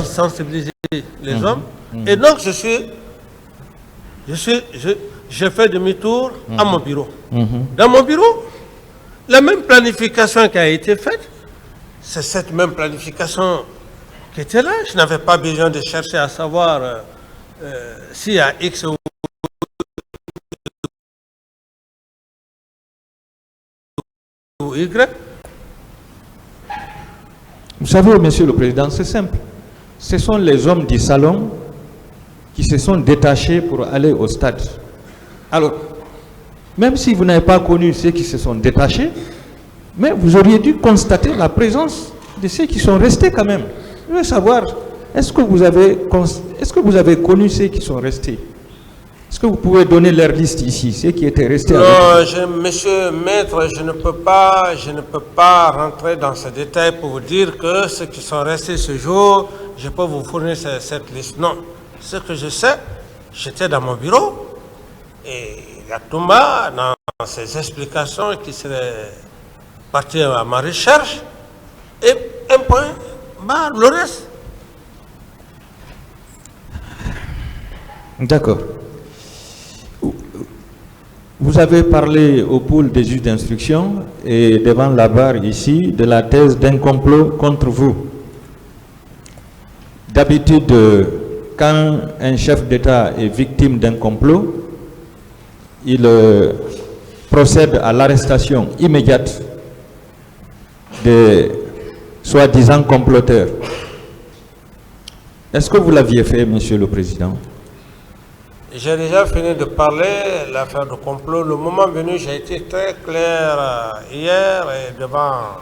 sensibiliser les hommes. Et donc, je fais demi-tour à mon bureau. Dans mon bureau, la même planification qui a été faite, c'est cette même planification qui était là. Je n'avais pas besoin de chercher à savoir s'il y a X ou Y. Vous savez, Monsieur le Président, c'est simple. Ce sont les hommes du salon qui se sont détachés pour aller au stade. Alors, même si vous n'avez pas connu ceux qui se sont détachés, mais vous auriez dû constater la présence de ceux qui sont restés quand même. Je veux savoir, est-ce que vous avez connu ceux qui sont restés? Est-ce que vous pouvez donner leur liste ici, ceux qui étaient restés avec Non, monsieur Maître, je ne peux pas rentrer dans ces détails pour vous dire que ceux qui sont restés ce jour, je peux vous fournir cette liste. Non. Ce que je sais, j'étais dans mon bureau et Yatumba, dans ses explications, qui serait parti à ma recherche, et un point, le reste. D'accord. Vous avez parlé au pôle des juges d'instruction et devant la barre ici de la thèse d'un complot contre vous. D'habitude, quand un chef d'État est victime d'un complot, il procède à l'arrestation immédiate des soi-disant comploteurs. Est-ce que vous l'aviez fait, Monsieur le Président? J'ai déjà fini de parler de l'affaire de complot. Le moment venu, j'ai été très clair hier et devant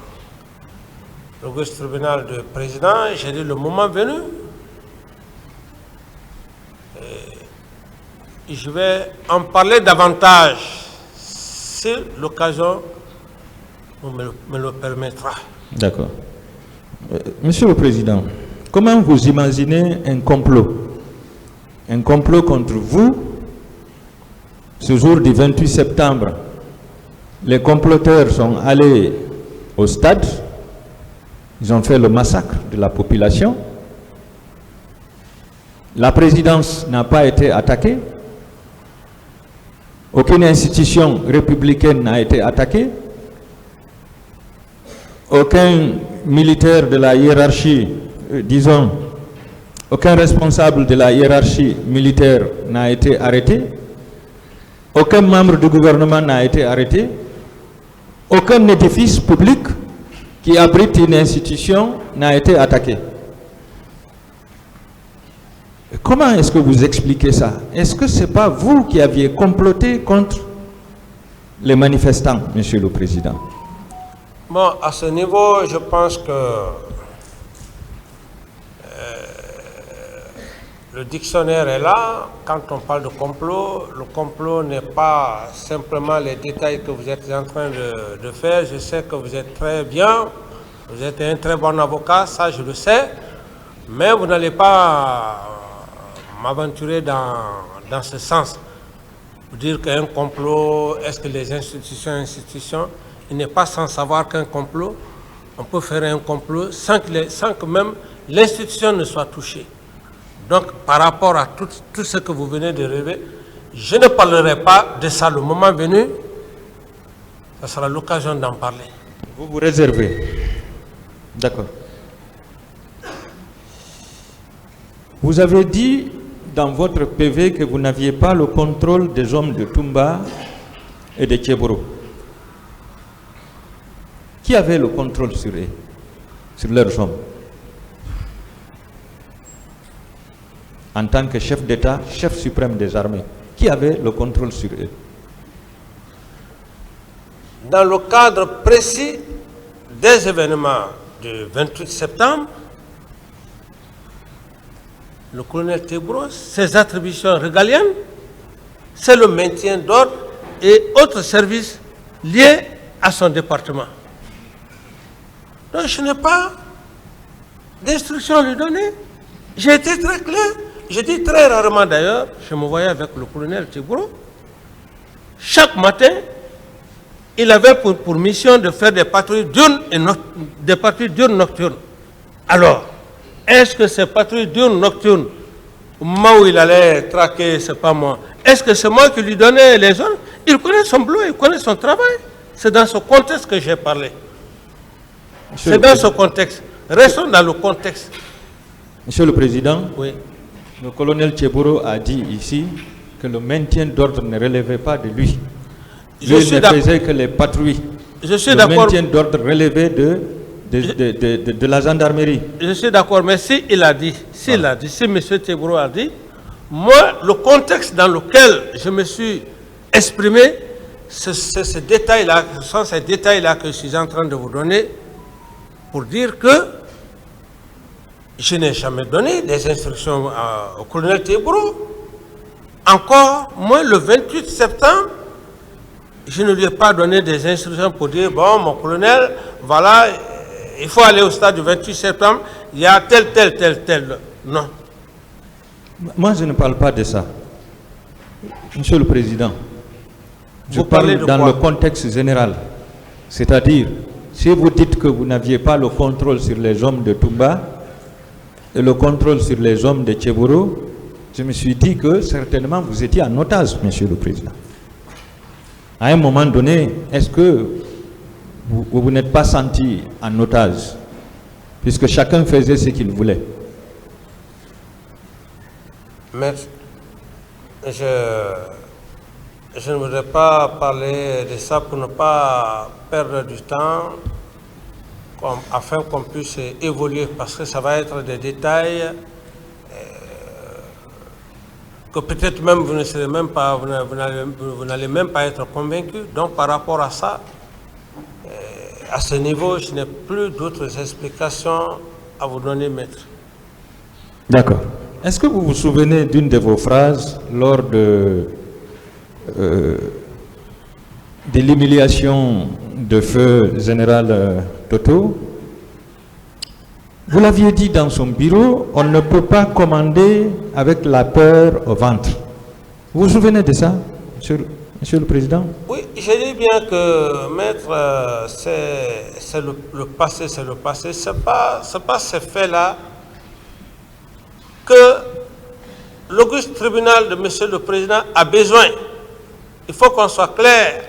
l'auguste tribunal du président. J'ai dit le moment venu. Et je vais en parler davantage si l'occasion me le permettra. D'accord. Monsieur le Président, comment vous imaginez un complot? Un complot contre vous, ce jour du 28 septembre, les comploteurs sont allés au stade, ils ont fait le massacre de la population, la présidence n'a pas été attaquée, aucune institution républicaine n'a été attaquée, aucun militaire de la hiérarchie, disons, aucun responsable de la hiérarchie militaire n'a été arrêté. Aucun membre du gouvernement n'a été arrêté. Aucun édifice public qui abrite une institution n'a été attaqué. Comment est-ce que vous expliquez ça? Est-ce que ce n'est pas vous qui aviez comploté contre les manifestants, Monsieur le Président? Bon, à ce niveau, je pense que le dictionnaire est là. Quand on parle de complot, le complot n'est pas simplement les détails que vous êtes en train de faire. Je sais que vous êtes très bien, vous êtes un très bon avocat, ça je le sais, mais vous n'allez pas m'aventurer dans ce sens. Vous dire qu'un complot, est-ce que les institutions, il n'est pas sans savoir qu'un complot, on peut faire un complot sans que même l'institution ne soit touchée. Donc, par rapport à tout ce que vous venez de rêver, je ne parlerai pas de ça le moment venu. Ça sera l'occasion d'en parler. Vous vous réservez. D'accord. Vous avez dit dans votre PV que vous n'aviez pas le contrôle des hommes de Toumba et de Tchéboro. Qui avait le contrôle sur eux, sur leurs hommes? En tant que chef d'État, chef suprême des armées, qui avait le contrôle sur eux? Dans le cadre précis des événements du 28 septembre, le colonel Tebros, ses attributions régaliennes, c'est le maintien d'ordre et autres services liés à son département. Donc je n'ai pas d'instruction à lui donner. J'ai été très clair. Je dis très rarement d'ailleurs, je me voyais avec le colonel Tebros. Chaque matin, il avait pour mission de faire des patrouilles diurnes et nocturnes. Alors, est-ce que ces patrouilles diurnes nocturnes, au moment où il allait traquer, c'est pas moi, est-ce que c'est moi qui lui donnais les ordres? Il connaît son boulot, il connaît son travail. C'est dans ce contexte que j'ai parlé. C'est dans ce contexte. Restons dans le contexte. Monsieur le Président, oui. Le colonel Tchéboro a dit ici que le maintien d'ordre ne relevait pas de lui. Lui ne faisait que les patrouilles. Je suis d'accord. Le maintien d'ordre relevait de la gendarmerie. Je suis d'accord, mais s'il a dit, si M. Tchéboro a dit, moi, le contexte dans lequel je me suis exprimé, c'est ce détail-là, ce sont ces détails-là que je suis en train de vous donner pour dire que je n'ai jamais donné des instructions au colonel Tebro. encore moins le 28 septembre, je ne lui ai pas donné des instructions pour dire, bon, mon colonel, voilà, il faut aller au stade du 28 septembre, il y a tel. Non. Moi, je ne parle pas de ça. Monsieur le Président, je Vous parlez parle de dans quoi? le contexte général. C'est-à-dire, si vous dites que vous n'aviez pas le contrôle sur les hommes de Toumba et le contrôle sur les hommes de Tchebourou, je me suis dit que certainement vous étiez en otage, Monsieur le Président. À un moment donné, est-ce que vous n'êtes pas senti en otage, puisque chacun faisait ce qu'il voulait? Mais je ne voudrais pas parler de ça pour ne pas perdre du temps, afin qu'on puisse évoluer, parce que ça va être des détails que peut-être même vous ne serez même pas, vous n'allez même pas être convaincu. Donc par rapport à ça, à ce niveau, je n'ai plus d'autres explications à vous donner, maître. D'accord. Est-ce que vous vous souvenez d'une de vos phrases lors de l'humiliation de feu général Toto? Vous l'aviez dit dans son bureau, on ne peut pas commander avec la peur au ventre. Vous vous souvenez de ça, Monsieur le Président? Oui, je dis bien que, maître, c'est le passé, c'est le passé. Ce n'est pas ces faits-là que l'auguste tribunal de Monsieur le Président a besoin. Il faut qu'on soit clair.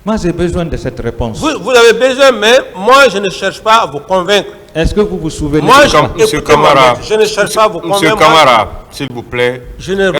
Moi, j'ai besoin de cette réponse. Vous avez besoin, mais moi, je ne cherche pas à vous convaincre. Est-ce que vous vous souvenez? Moi, Monsieur Camara, je ne cherche pas à vous convaincre. Monsieur Camara, s'il vous plaît. Je ne